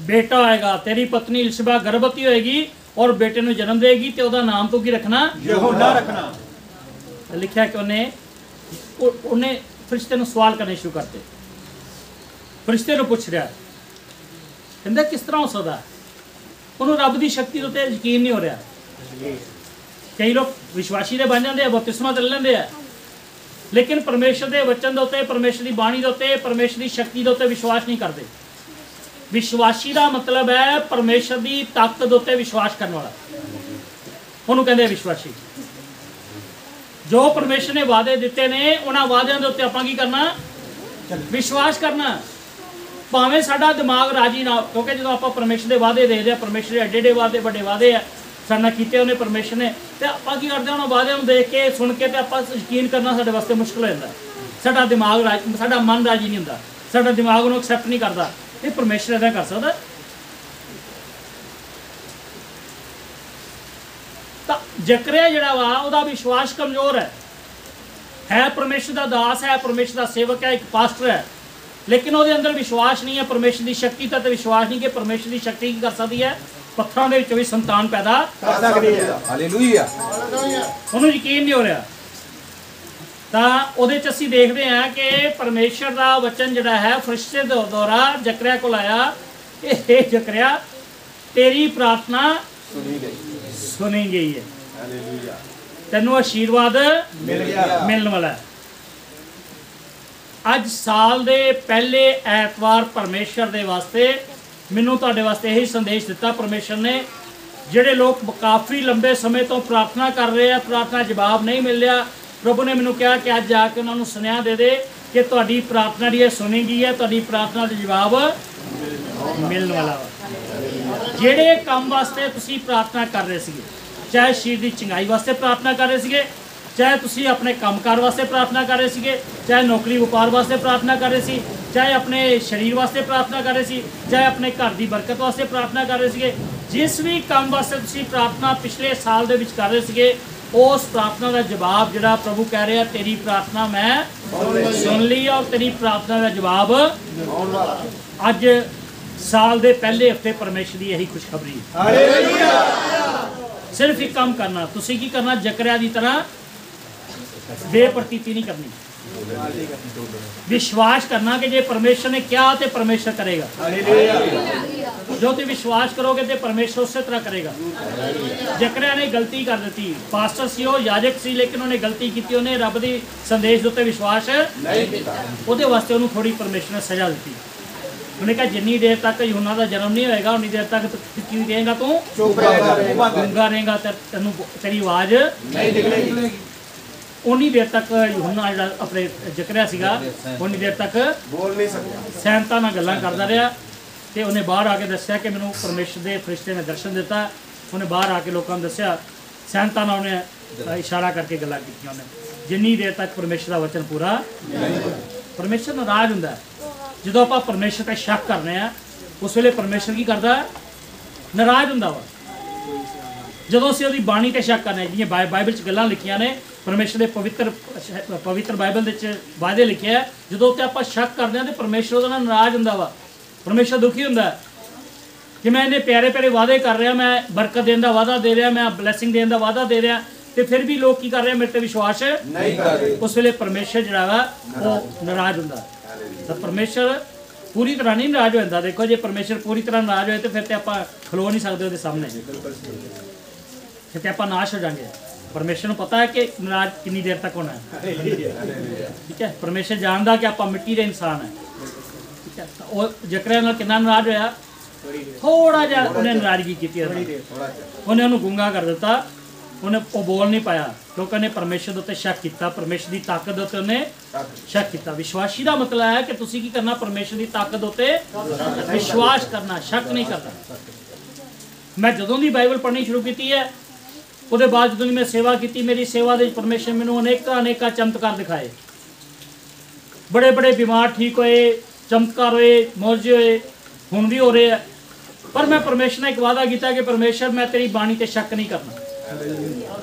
ਬੇਟਾ ਹੋਏਗਾ। ਤੇਰੀ ਪਤਨੀ ਇਲਿਸ਼ਬਾ ਗਰਭਵਤੀ ਹੋਏਗੀ ਔਰ ਬੇਟੇ ਨੂੰ ਜਨਮ ਦੇਗੀ, ਤੇ ਉਹਦਾ ਨਾਮ ਤੂੰ ਕੀ ਰੱਖਣਾ? ਯਹੋਨਾ ਰੱਖਣਾ। ਲਿਖਿਆ ਕਿ ਉਹਨੇ ਫਰਿਸ਼ਤੇ ਨੂੰ ਸਵਾਲ ਕਰਨੇ ਸ਼ੁਰੂ ਕਰਤੇ। ਫਰਿਸ਼ਤੇ ਨੂੰ ਪੁੱਛ ਰਿਹਾ, ਕਹਿੰਦਾ ਕਿਸ ਤਰ੍ਹਾਂ ਹੋ ਸਕਦਾ? ਉਹਨੂੰ ਰੱਬ ਦੀ ਸ਼ਕਤੀ ਦੇ ਉੱਤੇ ਯਕੀਨ ਨਹੀਂ ਹੋ ਰਿਹਾ। ਕਈ ਲੋਕ ਵਿਸ਼ਵਾਸੀ ਦੇ ਬਣ ਜਾਂਦੇ ਆ, ਬਪਤਿਸਮਾ ਲੈ ਲੈਂਦੇ ਆ, ਲੇਕਿਨ ਪਰਮੇਸ਼ਰ ਦੇ ਵਚਨ ਦੇ ਉੱਤੇ, ਪਰਮੇਸ਼ਰ ਦੀ ਬਾਣੀ ਦੇ ਉੱਤੇ, ਪਰਮੇਸ਼ਰ ਦੀ ਸ਼ਕਤੀ ਦੇ ਉੱਤੇ ਵਿਸ਼ਵਾਸ ਨਹੀਂ ਕਰਦੇ। ਵਿਸ਼ਵਾਸੀ ਦਾ ਮਤਲਬ ਹੈ ਪਰਮੇਸ਼ਰ ਦੀ ਤਾਕਤ ਦੇ ਉੱਤੇ ਵਿਸ਼ਵਾਸ ਕਰਨ ਵਾਲਾ, ਉਹਨੂੰ ਕਹਿੰਦੇ ਵਿਸ਼ਵਾਸੀ। ਜੋ ਪਰਮੇਸ਼ਰ ਨੇ ਵਾਅਦੇ ਦਿੱਤੇ ਨੇ, ਉਹਨਾਂ ਵਾਅਦਿਆਂ ਦੇ ਉੱਤੇ ਆਪਾਂ ਕੀ ਕਰਨਾ? ਵਿਸ਼ਵਾਸ ਕਰਨਾ। ਭਾਵੇਂ ਸਾਡਾ ਦਿਮਾਗ ਰਾਜੀ ਨਾ, ਕਿਉਂਕਿ ਜਦੋਂ ਆਪਾਂ ਪਰਮੇਸ਼ਰ ਦੇ ਵਾਅਦੇ ਦੇਖਦੇ ਆ, ਪਰਮੇਸ਼ਰ ਦੇ ਐਡੇ ਵਾਅਦੇ, ਵੱਡੇ ਵਾਅਦੇ ਆ ਸਾਡੇ ਨਾਲ ਕੀਤੇ ਉਹਨੇ ਪਰਮੇਸ਼ਰ ਨੇ, ਤੇ ਆਪਾਂ ਕੀ ਕਰਦੇ ਹਾਂ? ਉਹਨਾਂ ਵਾਅਦਿਆਂ ਨੂੰ ਦੇਖ ਕੇ, ਸੁਣ ਕੇ, ਤੇ ਆਪਾਂ ਯਕੀਨ ਕਰਨਾ ਸਾਡੇ ਵਾਸਤੇ ਮੁਸ਼ਕਲ ਹੋ ਜਾਂਦਾ। ਸਾਡਾ ਦਿਮਾਗ ਸਾਡਾ ਮਨ ਰਾਜੀ ਨਹੀਂ ਹੁੰਦਾ, ਸਾਡਾ ਦਿਮਾਗ ਉਹਨੂੰ ਐਕਸੈਪਟ ਨਹੀਂ ਕਰਦਾ। ਇਹ ਪਰਮੇਸ਼ਰ ਇਦਾਂ ਕਰ ਸਕਦਾ? ਤਾਂ ਜਕਰਿਆ ਜਿਹੜਾ ਵਾ ਉਹਦਾ ਵਿਸ਼ਵਾਸ ਕਮਜ਼ੋਰ ਹੈ ਪਰਮੇਸ਼ਰ ਦਾ ਦਾਸ ਹੈ, ਪਰਮੇਸ਼ਰ ਦਾ ਸੇਵਕ ਹੈ, ਇੱਕ ਪਾਸਟਰ ਹੈ, ਲੇਕਿਨ ਉਹਦੇ ਅੰਦਰ ਵਿਸ਼ਵਾਸ ਨਹੀਂ ਹੈ ਪਰਮੇਸ਼ਰ ਦੀ ਸ਼ਕਤੀ ਦਾ। ਤੇ ਵਿਸ਼ਵਾਸ ਨਹੀਂ ਕਿ ਪਰਮੇਸ਼ਰ ਦੀ ਸ਼ਕਤੀ ਕੀ ਕਰ ਸਕਦੀ ਹੈ, ਪੱਥਰਾਂ ਦੇ ਵਿੱਚੋਂ ਵੀ ਸੰਤਾਨ ਪੈਦਾ ਕਰ ਸਕਦੀ ਹੈ। ਹਾਲੇਲੂਇਆ। ਉਹਨੂੰ ਯਕੀਨ ਨਹੀਂ ਹੋ ਰਿਹਾ। ਤਾਂ ਉਹਦੇ ਚ ਅਸੀਂ ਦੇਖਦੇ ਹਾਂ ਕਿ ਪਰਮੇਸ਼ਰ ਦਾ ਵਚਨ ਜਿਹੜਾ ਹੈ ਫਰਿਸ਼ਤੇ ਦੇ ਦੁਆਰਾ ਜਕਰਿਆ ਕੋਲ ਆਇਆ, ਇਹ ਜਕਰਿਆ ਤੇਰੀ ਪ੍ਰਾਰਥਨਾ ਸੁਣੀ ਗਈ ਹੈ, ਹਾਲੇਲੂਇਆ। ਤੈਨੂੰ ਆਸ਼ੀਰਵਾਦ ਮਿਲ ਗਿਆ, ਮਿਲਣ ਵਾਲਾ ਹੈ। ਅੱਜ ਸਾਲ ਦੇ ਪਹਿਲੇ ਐਤਵਾਰ ਪਰਮੇਸ਼ਰ ਦੇ ਵਾਸਤੇ ਮੈਨੂੰ ਤੁਹਾਡੇ ਵਾਸਤੇ ਇਹੀ ਸੰਦੇਸ਼ ਦਿੱਤਾ ਪਰਮੇਸ਼ਰ ਨੇ। ਜਿਹੜੇ ਲੋਕ ਕਾਫੀ ਲੰਬੇ ਸਮੇਂ ਤੋਂ ਪ੍ਰਾਰਥਨਾ ਕਰ ਰਹੇ ਆ, ਪ੍ਰਾਰਥਨਾ ਜਵਾਬ ਨਹੀਂ ਮਿਲ ਰਿਹਾ, ਪ੍ਰਭੂ ਨੇ ਮੈਨੂੰ ਕਿਹਾ ਕਿ ਅੱਜ ਜਾ ਕੇ ਉਹਨਾਂ ਨੂੰ ਸੁਨੇਹਾ ਦੇ ਦੇ ਕਿ ਤੁਹਾਡੀ ਪ੍ਰਾਰਥਨਾ ਜਿਹੜੀ ਸੁਣੀ ਗਈ ਹੈ, ਤੁਹਾਡੀ ਪ੍ਰਾਰਥਨਾ ਦਾ ਜਵਾਬ ਮਿਲਣ ਵਾਲਾ ਵਾ। ਜਿਹੜੇ ਕੰਮ ਵਾਸਤੇ ਤੁਸੀਂ ਪ੍ਰਾਰਥਨਾ ਕਰ ਰਹੇ ਸੀਗੇ, ਚਾਹੇ ਸਰੀਰ ਦੀ ਚੰਗਾਈ ਵਾਸਤੇ ਪ੍ਰਾਰਥਨਾ ਕਰ ਰਹੇ ਸੀਗੇ, ਚਾਹੇ ਤੁਸੀਂ ਆਪਣੇ ਕੰਮਕਾਰ ਵਾਸਤੇ ਪ੍ਰਾਰਥਨਾ ਕਰ ਰਹੇ ਸੀਗੇ, ਚਾਹੇ ਨੌਕਰੀ ਵਪਾਰ ਵਾਸਤੇ ਪ੍ਰਾਰਥਨਾ ਕਰ ਰਹੇ ਸੀ, ਚਾਹੇ ਆਪਣੇ ਸਰੀਰ ਵਾਸਤੇ ਪ੍ਰਾਰਥਨਾ ਕਰ ਰਹੇ ਸੀ, ਚਾਹੇ ਆਪਣੇ ਘਰ ਦੀ ਬਰਕਤ ਵਾਸਤੇ ਪ੍ਰਾਰਥਨਾ ਕਰ ਰਹੇ ਸੀਗੇ, ਜਿਸ ਵੀ ਕੰਮ ਵਾਸਤੇ ਤੁਸੀਂ ਪ੍ਰਾਰਥਨਾ ਪਿਛਲੇ ਸਾਲ ਦੇ ਵਿੱਚ ਕਰ ਰਹੇ ਸੀਗੇ, ਉਸ ਪ੍ਰਾਰਥਨਾ ਦਾ ਜਵਾਬ ਜਿਹੜਾ ਪ੍ਰਭੂ ਕਹਿ ਰਿਹਾ ਤੇਰੀ ਪ੍ਰਾਰਥਨਾ ਮੈਂ ਸੁਣ ਲਈ ਔਰ ਤੇਰੀ ਪ੍ਰਾਰਥਨਾ ਦਾ ਜਵਾਬ ਆਉਣ ਵਾਲਾ। ਅੱਜ ਸਾਲ ਦੇ ਪਹਿਲੇ ਹਫਤੇ ਪਰਮੇਸ਼ਰ ਦੀ ਇਹੀ ਖੁਸ਼ਖਬਰੀ ਹੈ। ਹਾਲੇਲੂਇਆ। ਸਿਰਫ ਇੱਕ ਕੰਮ ਕਰਨਾ, ਤੁਸੀਂ ਕੀ ਕਰਨਾ, ਜਕਰਿਆ ਦੀ ਤਰ੍ਹਾਂ ਬੇਪਰਤੀਤੀ ਨਹੀਂ ਕਰਨੀ, ਵਿਸ਼ਵਾਸ ਕਰਨਾ ਕਿ ਜੇ ਪਰਮੇਸ਼ਰ ਨੇ ਕਿਹਾ ਤੇ ਪਰਮੇਸ਼ਰ ਕਰੇਗਾ। ਜੋ ਤੁਸੀਂ ਵਿਸ਼ਵਾਸ ਕਰੋਗੇ ਤੇ ਪਰਮੇਸ਼ਰ ਉਸੇ ਤਰ੍ਹਾਂ ਕਰੇਗਾ। ਜਕਰਿਆ ਨੇ ਗਲਤੀ ਕਰ ਦਿੱਤੀ, ਪਾਸਟਰ ਸੀ ਉਹ, ਯਾਜਕ ਸੀ, ਲੇਕਿਨ ਉਹਨੇ ਗਲਤੀ ਕੀਤੀ, ਉਹਨੇ ਰੱਬ ਦੀ ਸੰਦੇਸ਼ ਦੇ ਉੱਤੇ ਵਿਸ਼ਵਾਸ ਨਹੀਂ ਕੀਤਾ। ਉਹਦੇ ਵਾਸਤੇ ਉਹਨੂੰ ਥੋੜੀ ਪਰਮੇਸ਼ਰ ਨੇ ਸਜ਼ਾ ਦਿੱਤੀ। ਉਹਨੇ ਕਿਹਾ ਜਿੰਨੀ ਦੇਰ ਤੱਕ ਯੂਹੰਨਾ ਦਾ ਜਨਮ ਨਹੀਂ ਹੋਏਗਾ ਉਨੀ ਦੇਰ ਤੱਕ ਕੀ ਰਹੇਗਾ, ਤੂੰ ਗੂੰਗਾ ਰਹੇਗਾ, ਤੈਨੂੰ ਤੇਰੀ ਆਵਾਜ਼ ਨਹੀਂ ਨਿਕਲੇਗੀ। ਉਨੀ ਦੇਰ ਤੱਕ ਯੂਹੰਨਾ ਜਿਹੜਾ ਆਪਣੇ ਜਕਰਿਆ ਸੀਗਾ ਉਨੀ ਦੇਰ ਤੱਕ ਬੋਲ ਨਹੀਂ ਸਕਦਾ, ਸੈਨਤਾ ਨਾਲ ਗੱਲਾਂ ਕਰਦਾ ਰਿਹਾ। ਤੇ ਉਹਨੇ ਬਾਹਰ ਆ ਕੇ ਦੱਸਿਆ ਕਿ ਮੈਨੂੰ ਪਰਮੇਸ਼ਰ ਦੇ ਫਰਿਸ਼ਤੇ ਨੇ ਦਰਸ਼ਨ ਦਿੱਤਾ। ਉਹਨੇ ਬਾਹਰ ਆ ਕੇ ਲੋਕਾਂ ਨੂੰ ਦੱਸਿਆ, ਸੈਨਤਾ ਨਾਲ ਉਹਨੇ ਇਸ਼ਾਰਾ ਕਰਕੇ ਗੱਲਾਂ ਕੀਤੀਆਂ। ਉਹਨੇ ਜਿੰਨੀ ਦੇਰ ਤੱਕ ਪਰਮੇਸ਼ਰ ਦਾ ਵਚਨ ਪੂਰਾ ਪਰਮੇਸ਼ਰ ਨਾਰਾਜ਼ ਹੁੰਦਾ ਹੈ। ਜਦੋਂ ਆਪਾਂ ਪਰਮੇਸ਼ਰ ਤੇ ਸ਼ੱਕ ਕਰਨੇ ਆ ਉਸ ਵੇਲੇ ਪਰਮੇਸ਼ਰ ਕੀ ਕਰਦਾ, ਨਾਰਾਜ਼ ਹੁੰਦਾ ਵਾ। ਜਦੋਂ ਅਸੀਂ ਉਹਦੀ ਬਾਣੀ ਤੇ ਸ਼ੱਕ ਕਰਨੇ, ਜਿਵੇਂ ਬਾਈਬਲ 'ਚ ਗੱਲਾਂ ਲਿਖੀਆਂ ਨੇ, ਪਰਮੇਸ਼ਰ ਦੇ ਪਵਿੱਤਰ ਬਾਈਬਲ ਦੇ ਵਿੱਚ ਵਾਅਦੇ ਲਿਖੇ ਆ, ਜਦੋਂ ਉੱਤੇ ਆਪਾਂ ਸ਼ੱਕ ਕਰਦੇ ਹਾਂ ਤੇ ਪਰਮੇਸ਼ਰ ਉਹਦੇ ਨਾਲ ਨਾਰਾਜ਼ ਹੁੰਦਾ ਵਾ। ਪਰਮੇਸ਼ਰ ਦੁਖੀ ਹੁੰਦਾ ਕਿ ਮੈਂ ਇਹਨੇ ਪਿਆਰੇ ਪਿਆਰੇ ਵਾਅਦੇ ਕਰ ਰਿਹਾ, ਮੈਂ ਬਰਕਤ ਦੇਣ ਦਾ ਵਾਅਦਾ ਦੇ ਰਿਹਾ, ਮੈਂ ਬਲੇਸਿੰਗ ਦੇਣ ਦਾ ਵਾਅਦਾ ਦੇ ਰਿਹਾ, ਤੇ ਫਿਰ ਵੀ ਲੋਕ ਕੀ ਕਰ ਰਹੇ, ਮੇਰੇ ਤੇ ਵਿਸ਼ਵਾਸ ਨਹੀਂ ਕਰ ਰਹੇ। ਉਸ ਵੇਲੇ ਪਰਮੇਸ਼ਰ ਜਿਹੜਾ ਵਾ ਉਹ ਨਾਰਾਜ਼ ਹੁੰਦਾ। ਤਾਂ ਪਰਮੇਸ਼ਰ ਪੂਰੀ ਤਰ੍ਹਾਂ ਨਹੀਂ ਨਾਰਾਜ਼ ਹੋ ਜਾਂਦਾ। ਦੇਖੋ ਜੇ ਪਰਮੇਸ਼ਰ ਪੂਰੀ ਤਰ੍ਹਾਂ ਨਾਰਾਜ਼ ਹੋਏ ਤੇ ਫਿਰ ਤੇ ਆਪਾਂ ਖਲੋ ਨਹੀਂ ਸਕਦੇ ਉਹਦੇ ਸਾਹਮਣੇ, ਫਿਰ ਤੇ ਆਪਾਂ ਨਾਸ਼ ਹੋ ਜਾਵਾਂਗੇ। ਪਰਮੇਸ਼ਰ ਨੂੰ ਪਤਾ ਹੈ ਕਿ ਨਾਰਾਜ਼ ਕਿੰਨੀ ਦੇਰ ਤੱਕ ਹੋਣਾ ਹੈ। ਠੀਕ ਹੈ, ਪਰਮੇਸ਼ਰ ਜਾਣਦਾ ਕਿ ਆਪਾਂ ਮਿੱਟੀ ਦੇ ਇਨਸਾਨ ਹੈ। ਠੀਕ ਹੈ, ਤਾਂ ਉਹ ਜਕਰਿਆ ਨਾਲ ਕਿੰਨਾ ਨਾਰਾਜ਼ ਹੋਇਆ, ਥੋੜਾ ਜਿਹਾ ਉਹਨੇ ਨਾਰਾਜ਼ਗੀ ਕੀਤੀ, ਉਹਨੇ ਉਹਨੂੰ ਗੂੰਗਾ ਕਰ ਦਿੱਤਾ, ਉਹ ਬੋਲ ਨਹੀਂ ਪਾਇਆ। ਲੋਕਾਂ ਨੇ ਪਰਮੇਸ਼ਰ ਦੇ ਉੱਤੇ ਸ਼ੱਕ ਕੀਤਾ, ਪਰਮੇਸ਼ਰ ਦੀ ਤਾਕਤ ਦੇ ਉੱਤੇ ਉਹਨੇ ਸ਼ੱਕ ਕੀਤਾ। ਵਿਸ਼ਵਾਸੀ ਦਾ ਮਤਲਬ ਹੈ ਕਿ ਤੁਸੀਂ ਕੀ ਕਰਨਾ, ਪਰਮੇਸ਼ਰ ਦੀ ਤਾਕਤ ਦੇ ਉੱਤੇ ਵਿਸ਼ਵਾਸ ਕਰਨਾ, ਸ਼ੱਕ ਨਹੀਂ ਕਰਨਾ। ਮੈਂ ਜਦੋਂ ਦੀ ਬਾਈਬਲ ਪੜ੍ਹਨੀ ਸ਼ੁਰੂ ਕੀਤੀ ਹੈ, ਉਹਦੇ ਬਾਅਦ ਜਦੋਂ ਮੈਂ ਸੇਵਾ ਕੀਤੀ, ਮੇਰੀ ਸੇਵਾ ਦੇ ਵਿੱਚ ਪਰਮੇਸ਼ਰ ਮੈਨੂੰ ਅਨੇਕਾਂ ਚਮਤਕਾਰ ਦਿਖਾਏ। ਬੜੇ ਬੜੇ ਬਿਮਾਰ ਠੀਕ ਹੋਏ, ਚਮਤਕਾਰ ਹੋਏ, ਮੌਜੇ ਹੋਏ, ਹੁਣ ਵੀ ਹੋ ਰਹੇ ਆ। ਪਰ ਮੈਂ ਪਰਮੇਸ਼ਰ ਨਾਲ ਇੱਕ ਵਾਅਦਾ ਕੀਤਾ ਕਿ ਪਰਮੇਸ਼ਰ ਮੈਂ ਤੇਰੀ ਬਾਣੀ ਤੇ ਸ਼ੱਕ ਨਹੀਂ ਕਰਨਾ।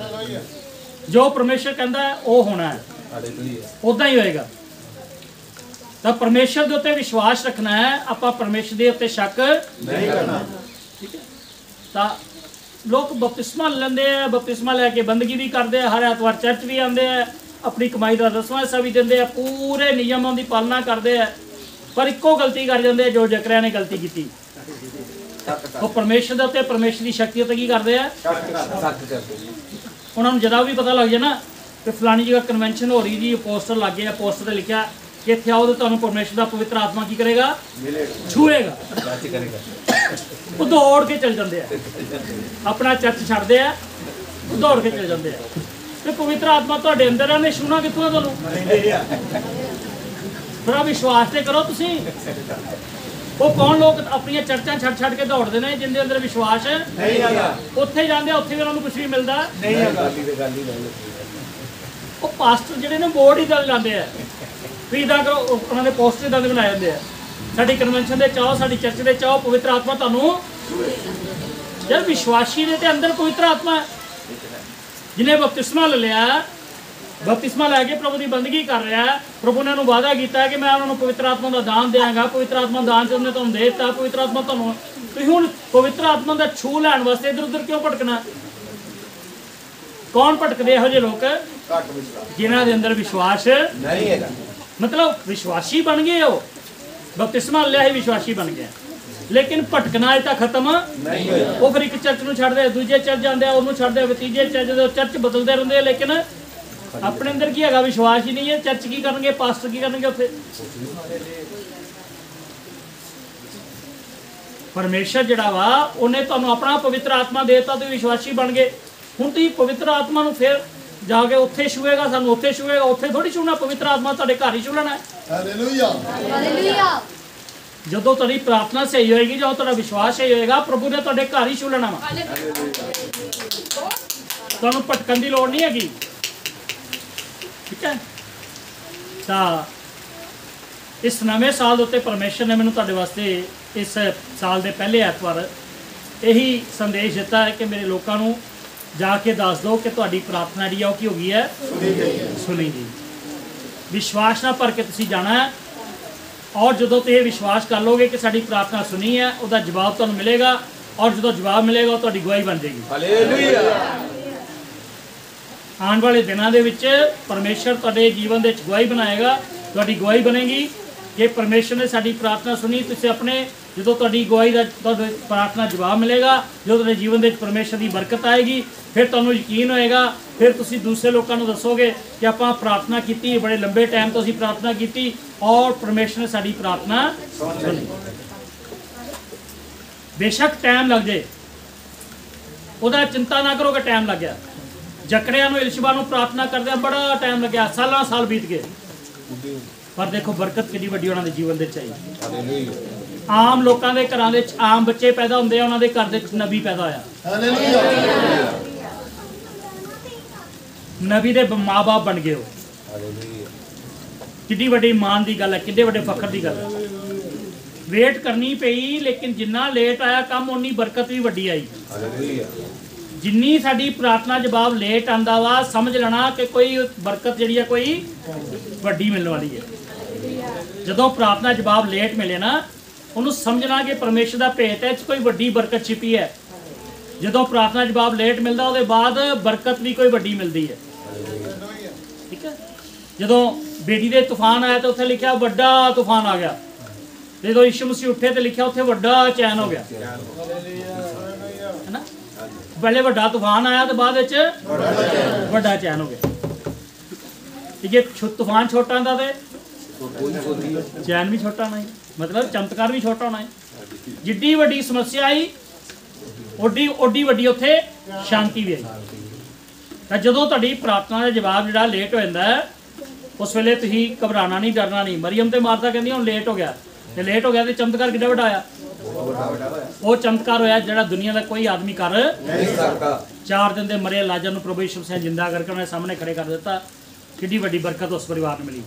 ਜੋ ਪਰਮੇਸ਼ਰ ਕਹਿੰਦਾ ਉਹ ਹੋਣਾ ਹੈ, ਉਦਾਂ ਹੀ ਹੋਏਗਾ। ਤਾਂ ਪਰਮੇਸ਼ਰ ਦੇ ਉੱਤੇ ਵਿਸ਼ਵਾਸ ਰੱਖਣਾ ਹੈ, ਆਪਾਂ ਪਰਮੇਸ਼ਰ ਦੇ ਉੱਤੇ ਸ਼ੱਕ ਨਹੀਂ ਕਰਨਾ। ਠੀਕ ਹੈ, ਤਾਂ ਲੋਕ ਬਪਤਿਸਮਾ ਲੈਂਦੇ ਆ, ਬਪਤਿਸਮਾ ਲੈ ਕੇ ਬੰਦਗੀ ਵੀ ਕਰਦੇ ਆ, ਹਰ ਐਤਵਾਰ ਚਰਚ ਵੀ ਆਉਂਦੇ ਆ, ਆਪਣੀ ਕਮਾਈ ਦਾ 10ਵਾਂ ਹਿੱਸਾ ਵੀ ਦਿੰਦੇ ਆ, ਪੂਰੇ ਨਿਯਮਾਂ ਦੀ ਪਾਲਣਾ ਕਰਦੇ ਆ, ਪਰ ਇੱਕੋ ਗਲਤੀ ਕਰ ਜਾਂਦੇ ਆ ਜੋ ਜਕਰਿਆ ਨੇ ਗਲਤੀ ਕੀਤੀ। ਉਹ ਪਰਮੇਸ਼ਰ ਦੇ ਉੱਤੇ, ਪਰਮੇਸ਼ਰ ਦੀ ਸ਼ਕਤੀ ਉੱਤੇ ਕੀ ਕਰਦੇ ਆ, ਉਹਨਾਂ ਨੂੰ ਜਦ ਵੀ ਪਤਾ ਲੱਗ ਜਾਏ ਨਾ ਕਿ ਫਲਾਣੀ ਜਗ੍ਹਾ ਕਨਵੈਨਸ਼ਨ ਹੋ ਰਹੀ ਜੀ, ਪੋਸਟਰ ਲੱਗ ਗਏ ਆ, ਪੋਸਟਰ ਤੇ ਲਿਖਿਆ ਕਿ ਇੱਥੇ ਆਓ ਤੇ ਤੁਹਾਨੂੰ ਪਰਮੇਸ਼ਰ ਦਾ ਪਵਿੱਤਰ ਆਤਮਾ ਕੀ ਕਰੇਗਾ, ਛੂਏਗਾ। ਉਹ ਦੌੜ ਕੇ ਚਲ ਜਾਂਦੇ ਆ, ਆਪਣਾ ਚਰਚ ਛੱਡਦੇ ਆ, ਦੌੜ ਕੇ ਚਲ ਜਾਂਦੇ ਆ। ਤੇ ਪਵਿੱਤਰ ਆਤਮਾ ਤੁਹਾਡੇ ਅੰਦਰ ਆ, ਨੇ ਛੂਣਾ ਕਿੱਥੋਂ ਆ ਤੁਹਾਨੂੰ? ਥੋੜਾ ਵਿਸ਼ਵਾਸ ਤੇ ਕਰੋ ਤੁਸੀਂ। ਉਹ ਕੌਣ ਲੋਕ ਆਪਣੀਆਂ ਚਰਚਾਂ ਛੱਡ ਕੇ ਦੌੜਦੇ ਨੇ ਜਿੰਦੇ ਅੰਦਰ ਵਿਸ਼ਵਾਸ ਨਹੀਂ ਹੈਗਾ, ਉੱਥੇ ਜਾਂਦੇ ਆ, ਉੱਥੇ ਵੀ ਉਹਨਾਂ ਨੂੰ ਕੁਝ ਵੀ ਮਿਲਦਾ ਨਹੀਂ ਹੈਗਾ। ਉਹ ਪਾਸਟਰ ਜਿਹੜੇ ਨੇ ਬੋਰਡ ਹੀ ਦਲ ਜਾਂਦੇ ਆ, ਵੀ ਇਦਾਂ ਕਰੋ, ਉਹਨਾਂ ਦੇ ਪੋਸਟਰ ਇਦਾਂ ਦੇ ਬਣਾਏ ਜਾਂਦੇ ਆ, ਸਾਡੀ ਕਨਵੈਨਸ਼ਨ ਦੇ ਚਾਹੋ, ਸਾਡੀ ਚਰਚ ਦੇ ਚਾਹੋ, ਪਵਿੱਤਰ ਆਤਮਾ ਤੁਹਾਨੂੰ। ਜਦ ਵਿਸ਼ਵਾਸੀ ਦੇ ਤੇ ਅੰਦਰ ਪਵਿੱਤਰ ਆਤਮਾ ਹੈ, ਜਿਹਨੇ ਬਪਤਿਸਮਾ ਲੈ ਲਿਆ, ਬਪਤਿਸਮਾ ਲੈ ਕੇ ਪ੍ਰਭੂ ਦੀ ਬੰਦਗੀ ਕਰ ਰਿਹਾ, ਪ੍ਰਭੂ ਨੇ ਉਹਨੂੰ ਵਾਅਦਾ ਕੀਤਾ ਕਿ ਮੈਂ ਉਹਨਾਂ ਨੂੰ ਪਵਿੱਤਰ ਆਤਮਾ ਦਾ ਦਾਨ ਦਿਆਂਗਾ। ਪਵਿੱਤਰ ਆਤਮਾ ਦਾਨ ਚ ਉਹਨੇ ਤੁਹਾਨੂੰ ਦੇ ਦਿੱਤਾ, ਪਵਿੱਤਰ ਆਤਮਾ ਤੁਹਾਨੂੰ। ਤੁਸੀਂ ਹੁਣ ਪਵਿੱਤਰ ਆਤਮਾ ਦਾ ਛੂਹ ਲੈਣ ਵਾਸਤੇ ਇੱਧਰ ਉੱਧਰ ਕਿਉਂ ਭਟਕਣਾ? ਕੌਣ ਭਟਕਦੇ? ਇਹੋ ਜਿਹੇ ਲੋਕ ਘੱਟ ਵਿਸ਼ਵਾਸ ਜਿਨ੍ਹਾਂ ਦੇ ਅੰਦਰ ਵਿਸ਼ਵਾਸ ਨਹੀਂ ਹੈਗਾ। ਮਤਲਬ ਵਿਸ਼ਵਾਸੀ ਬਣ ਗਏ, ਉਹ ਬਪਤਿਸਮਾ ਲਿਆ ਹੀ ਵਿਸ਼ਵਾਸੀ ਬਣ ਗਿਆ, ਲੇਕਿਨ ਭਟਕਣਾ ਅਜੇ ਤੱਕ ਖਤਮ ਨਹੀਂ ਹੋਇਆ। ਉਹ ਫਿਰ ਇੱਕ ਚਰਚ ਨੂੰ ਛੱਡਦੇ, ਦੂਜੇ ਚਰਚ ਜਾਂਦੇ ਆ, ਉਹਨੂੰ ਛੱਡਦੇ, ਫਿਰ ਤੀਜੇ ਚਰਚ ਦੇ, ਚਰਚ ਬਦਲਦੇ ਰਹਿੰਦੇ, ਲੇਕਿਨ ਆਪਣੇ ਅੰਦਰ ਕੀ ਹੈਗਾ? ਵਿਸ਼ਵਾਸ ਹੀ ਨਹੀਂ ਹੈ। ਚਰਚ ਕੀ ਕਰਨਗੇ? ਪਾਸਟਰ ਕੀ ਕਰਨਗੇ ਉੱਥੇ? ਪਰਮੇਸ਼ਰ ਜਿਹੜਾ ਵਾ ਉਹਨੇ ਤੁਹਾਨੂੰ ਆਪਣਾ ਪਵਿੱਤਰ ਆਤਮਾ ਦੇ ਦਿੱਤਾ, ਤੁਸੀਂ ਵਿਸ਼ਵਾਸੀ ਬਣ ਗਏ। ਹੁਣ ਤੁਸੀਂ ਪਵਿੱਤਰ ਆਤਮਾ ਨੂੰ ਫਿਰ ਜਾ ਕੇ ਉੱਥੇ ਛੂਏਗਾ, ਸਾਨੂੰ ਉੱਥੇ ਛੂਏਗਾ, ਉੱਥੇ ਥੋੜੀ ਛੂਣਾ। ਪਵਿੱਤਰ ਆਤਮਾ ਤੁਹਾਡੇ ਘਰ ਹੀ ਛੂਣਾ ਹੈ। Hallelujah hallelujah. ਜਦੋਂ ਤੁਹਾਡੀ ਪ੍ਰਾਰਥਨਾ ਸਹੀ ਹੋਏਗੀ, ਜਦੋਂ ਤੁਹਾਡਾ ਵਿਸ਼ਵਾਸ ਸਹੀ ਹੋਏਗਾ, ਪ੍ਰਭੂ ਨੇ ਤੁਹਾਡੇ ਘਰ ਹੀ ਛੂਲਣਾ ਵਾ। ਤੁਹਾਨੂੰ ਭਟਕਣ ਦੀ ਲੋੜ ਨਹੀਂ ਹੈਗੀ, ਠੀਕ ਹੈ। ਤਾਂ ਇਸ ਨਵੇਂ ਸਾਲ ਦੇ ਉੱਤੇ ਪਰਮੇਸ਼ਰ ਨੇ ਮੈਨੂੰ ਤੁਹਾਡੇ ਵਾਸਤੇ ਇਸ ਸਾਲ ਦੇ ਪਹਿਲੇ ਐਤਵਾਰ ਇਹੀ ਸੰਦੇਸ਼ ਦਿੱਤਾ ਹੈ ਕਿ ਮੇਰੇ ਲੋਕਾਂ ਨੂੰ ਜਾ ਕੇ ਦੱਸ ਦਿਓ ਕਿ ਤੁਹਾਡੀ ਪ੍ਰਾਰਥਨਾ ਜਿਹੜੀ ਆ ਉਹ ਕੀ ਹੋ ਗਈ ਹੈ? ਸੁਣੀ ਗਈ। ਵਿਸ਼ਵਾਸ ਨਾਲ ਭਰ ਕੇ ਤੁਸੀਂ ਜਾਣਾ ਹੈ, ਔਰ ਜਦੋਂ ਤੁਸੀਂ ਇਹ ਵਿਸ਼ਵਾਸ ਕਰ ਲੋਗੇ ਕਿ ਸਾਡੀ ਪ੍ਰਾਰਥਨਾ ਸੁਣੀ ਹੈ, ਉਹਦਾ ਜਵਾਬ ਤੁਹਾਨੂੰ ਮਿਲੇਗਾ, ਔਰ ਜਦੋਂ ਜਵਾਬ ਮਿਲੇਗਾ ਉਹ ਤੁਹਾਡੀ ਗਵਾਹੀ ਬਣ ਜਾਏਗੀ। ਹਾਲੇਲੂਇਆ। ਆਉਣ ਵਾਲੇ ਦਿਨਾਂ ਦੇ ਵਿੱਚ ਪਰਮੇਸ਼ਰ ਤੁਹਾਡੇ ਜੀਵਨ ਦੇ ਵਿੱਚ ਗਵਾਹੀ ਬਣਾਏਗਾ, ਤੁਹਾਡੀ ਗਵਾਹੀ ਬਣੇਗੀ ਕਿ ਪਰਮੇਸ਼ਰ ਨੇ ਸਾਡੀ ਪ੍ਰਾਰਥਨਾ ਸੁਣੀ। ਤੁਸੀਂ ਆਪਣੇ ਜਦੋਂ ਤੁਹਾਡੀ ਗਵਾਹੀ ਦਾ ਤੁਹਾਡੀ ਪ੍ਰਾਰਥਨਾ ਜਵਾਬ ਮਿਲੇਗਾ, ਜਦੋਂ ਤੁਹਾਡੇ ਜੀਵਨ ਦੇ ਵਿੱਚ ਪਰਮੇਸ਼ਰ ਦੀ ਬਰਕਤ ਆਏਗੀ, ਫਿਰ ਤੁਹਾਨੂੰ ਯਕੀਨ ਹੋਏਗਾ, ਫਿਰ ਤੁਸੀਂ ਦੂਸਰੇ ਲੋਕਾਂ ਨੂੰ ਦੱਸੋਗੇ ਕਿ ਆਪਾਂ ਪ੍ਰਾਰਥਨਾ ਕੀਤੀ, ਬੜੇ ਲੰਬੇ ਟਾਈਮ ਤੋਂ ਅਸੀਂ ਪ੍ਰਾਰਥਨਾ ਕੀਤੀ ਔਰ ਪਰਮੇਸ਼ਰ ਨੇ ਸਾਡੀ ਪ੍ਰਾਰਥਨਾ ਸੁਣੀ। ਬੇਸ਼ੱਕ ਟਾਈਮ ਲੱਗ ਜਾਏ, ਉਹਦਾ ਚਿੰਤਾ ਨਾ ਕਰੋ ਕਿ ਟਾਈਮ ਲੱਗ ਗਿਆ। ਜਕੜਿਆਂ ਨੂੰ, ਇਲਸ਼ਬਾ ਨੂੰ ਪ੍ਰਾਰਥਨਾ ਕਰਦਿਆਂ ਬੜਾ ਟਾਈਮ ਲੱਗਿਆ, ਸਾਲਾਂ ਸਾਲ ਬੀਤ ਗਏ, ਪਰ ਦੇਖੋ ਬਰਕਤ ਕਿੰਨੀ ਵੱਡੀ ਉਹਨਾਂ ਦੇ ਜੀਵਨ ਦੇ ਚਾਹੀ। ਆਮ ਲੋਕਾਂ ਦੇ ਘਰਾਂ ਦੇ ਵਿੱਚ ਆਮ ਬੱਚੇ ਪੈਦਾ ਹੁੰਦੇ ਆ, ਉਹਨਾਂ ਦੇ ਘਰ ਦੇ ਵਿੱਚ ਨਬੀ ਪੈਦਾ ਹੋਇਆ। ਹਾਲੇਲੂਇਆ ਨਬੀ ਦੇ ਮਾਂ-ਬਾਪ ਬਣ ਗਏ ਹੋ। ਕਿੰਨੀ ਵੱਡੀ ਮਾਣ ਦੀ ਗੱਲ ਹੈ, ਕਿੰਨੇ ਵੱਡੇ ਫਖਰ ਦੀ ਗੱਲ ਹੈ। ਵੇਟ ਕਰਨੀ ਪਈ, ਲੇਕਿਨ ਜਿੰਨਾ ਲੇਟ ਆਇਆ ਕੰਮ, ਉਨੀ ਬਰਕਤ ਵੀ ਵੱਡੀ ਆਈ। ਜਿੰਨੀ ਸਾਡੀ ਪ੍ਰਾਰਥਨਾ ਜਵਾਬ ਲੇਟ ਆਂਦਾ ਵਾ, ਸਮਝ ਲੈਣਾ ਕਿ ਕੋਈ ਬਰਕਤ ਜਿਹੜੀ ਹੈ ਕੋਈ ਵੱਡੀ ਮਿਲਣ ਵਾਲੀ ਹੈ। ਜਦੋਂ ਪ੍ਰਾਰਥਨਾ ਜਵਾਬ ਲੇਟ ਮਿਲੇ ਨਾ, ਉਹਨੂੰ ਸਮਝਣਾ ਕਿ ਪਰਮੇਸ਼ਰ ਦਾ ਭੇਤ ਹੈ, ਕੋਈ ਵੱਡੀ ਬਰਕਤ ਛਿਪੀ ਹੈ। ਜਦੋਂ ਪ੍ਰਾਰਥਨਾ ਜਵਾਬ ਲੇਟ ਮਿਲਦਾ, ਉਹਦੇ ਬਾਅਦ ਬਰਕਤ ਵੀ ਕੋਈ ਵੱਡੀ ਮਿਲਦੀ ਹੈ, ਠੀਕ ਹੈ। ਜਦੋਂ ਬੇਟੀ ਦੇ ਤੂਫਾਨ ਆਇਆ ਤਾਂ ਉੱਥੇ ਲਿਖਿਆ ਵੱਡਾ ਤੂਫਾਨ ਆ ਗਿਆ। ਜਦੋਂ ਯਿਸੂ ਮਸੀਹ ਉੱਠੇ ਤੇ ਲਿਖਿਆ ਉੱਥੇ ਵੱਡਾ ਚੈਨ ਹੋ ਗਿਆ, ਹੈ ਨਾ। ਪਹਿਲੇ ਵੱਡਾ ਤੂਫਾਨ ਆਇਆ ਤੇ ਬਾਅਦ ਵਿੱਚ ਵੱਡਾ ਚੈਨ ਹੋ ਗਿਆ। ਜੇ ਤੂਫਾਨ ਛੋਟਾ ਹੁੰਦਾ ਤੇ ਚੈਨ ਵੀ ਛੋਟਾ ਹੋਣਾ, ਮਤਲਬ ਚਮਤਕਾਰ ਵੀ ਛੋਟਾ ਹੋਣਾ। ਜਿੱਡੀ ਵੱਡੀ ਸਮੱਸਿਆ ਆਈ, ਓਡੀ ਵੱਡੀ ਉੱਥੇ ਸ਼ਾਂਤੀ ਵੀ ਆਈ। ਤਾਂ ਜਦੋਂ ਤੁਹਾਡੀ ਪ੍ਰਾਰਥਨਾ ਦਾ ਜਵਾਬ ਜਿਹੜਾ ਲੇਟ ਹੋ ਜਾਂਦਾ, ਉਸ ਵੇਲੇ ਤੁਸੀਂ ਘਬਰਾਣਾ ਨਹੀਂ, ਡਰਨਾ ਨਹੀਂ। ਮਰੀਅਮ ਤੇ ਮਾਰਤਾ ਕਹਿੰਦੀ ਹੁਣ ਲੇਟ ਹੋ ਗਿਆ, ਤੇ ਲੇਟ ਹੋ ਗਿਆ ਤੇ ਚਮਤਕਾਰ ਕਿੱਡਾ ਵੱਡਾ ਆਇਆ। ਉਹ ਚਮਤਕਾਰ ਹੋਇਆ ਜਿਹੜਾ ਦੁਨੀਆ ਦਾ ਕੋਈ ਆਦਮੀ ਕਰ ਨਹੀਂ ਸਕਦਾ। 4 ਦਿਨ ਦੇ ਮਰੇ ਲਾਜ਼ਰ ਨੂੰ ਪ੍ਰਭੂ ਯਿਸੂ ਮਸੀਹ ਜਿੰਦਾ ਕਰਕੇ ਉਹਨਾਂ ਦੇ ਸਾਹਮਣੇ ਖੜੇ ਕਰ ਦਿੱਤਾ। ਕਿੰਨੀ ਵੱਡੀ ਬਰਕਤ ਉਸ ਪਰਿਵਾਰ ਨੂੰ ਮਿਲੀ।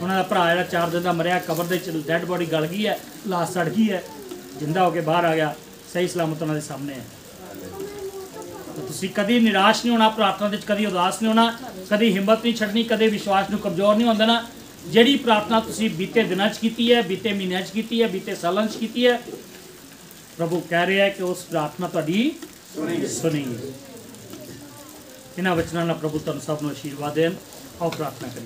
ਉਹਨਾਂ ਦਾ ਭਰਾ ਜਿਹੜਾ 4 ਦਿਨ ਦਾ ਮਰਿਆ, ਕਬਰ ਦੇ ਵਿੱਚ ਡੈਡ ਬੋਡੀ ਗਲ ਗਈ ਹੈ, ਲਾਸ਼ ਸੜ ਗਈ ਹੈ, ਜਿੰਦਾ ਹੋ ਕੇ ਬਾਹਰ ਆ ਗਿਆ, ਸਹੀ ਸਲਾਮਤ ਉਹਨਾਂ ਦੇ ਸਾਹਮਣੇ ਹੈ। ਤੁਸੀਂ ਕਦੀ ਨਿਰਾਸ਼ ਨਹੀਂ ਹੋਣਾ, ਪ੍ਰਾਰਥਨਾ ਵਿੱਚ ਕਦੀ ਉਦਾਸ ਨਹੀਂ ਹੋਣਾ, ਕਦੀ ਹਿੰਮਤ ਨਹੀਂ ਛੱਡਣੀ, ਕਦੇ ਵਿਸ਼ਵਾਸ ਨੂੰ ਕਮਜ਼ੋਰ ਨਹੀਂ ਹੁੰਦਾ ਨਾ। ਜਿਹੜੀ ਪ੍ਰਾਰਥਨਾ ਤੁਸੀਂ ਬੀਤੇ ਦਿਨਾਂ 'ਚ ਕੀਤੀ ਹੈ, ਬੀਤੇ ਮਹੀਨਿਆਂ 'ਚ ਕੀਤੀ ਹੈ, ਬੀਤੇ ਸਾਲਾਂ 'ਚ ਕੀਤੀ ਹੈ, ਪ੍ਰਭੂ ਕਹਿ ਰਿਹਾ ਹੈ ਕਿ ਉਸ ਪ੍ਰਾਰਥਨਾ ਤੁਹਾਡੀ ਸੁਣੀ। ਇਹਨਾਂ ਵਚਨਾਂ ਨਾਲ ਪ੍ਰਭੂ ਤੁਹਾਨੂੰ ਸਭ ਨੂੰ ਆਸ਼ੀਰਵਾਦ ਦੇਣ। ਆਓ ਪ੍ਰਾਰਥਨਾ ਕਰੀਏ।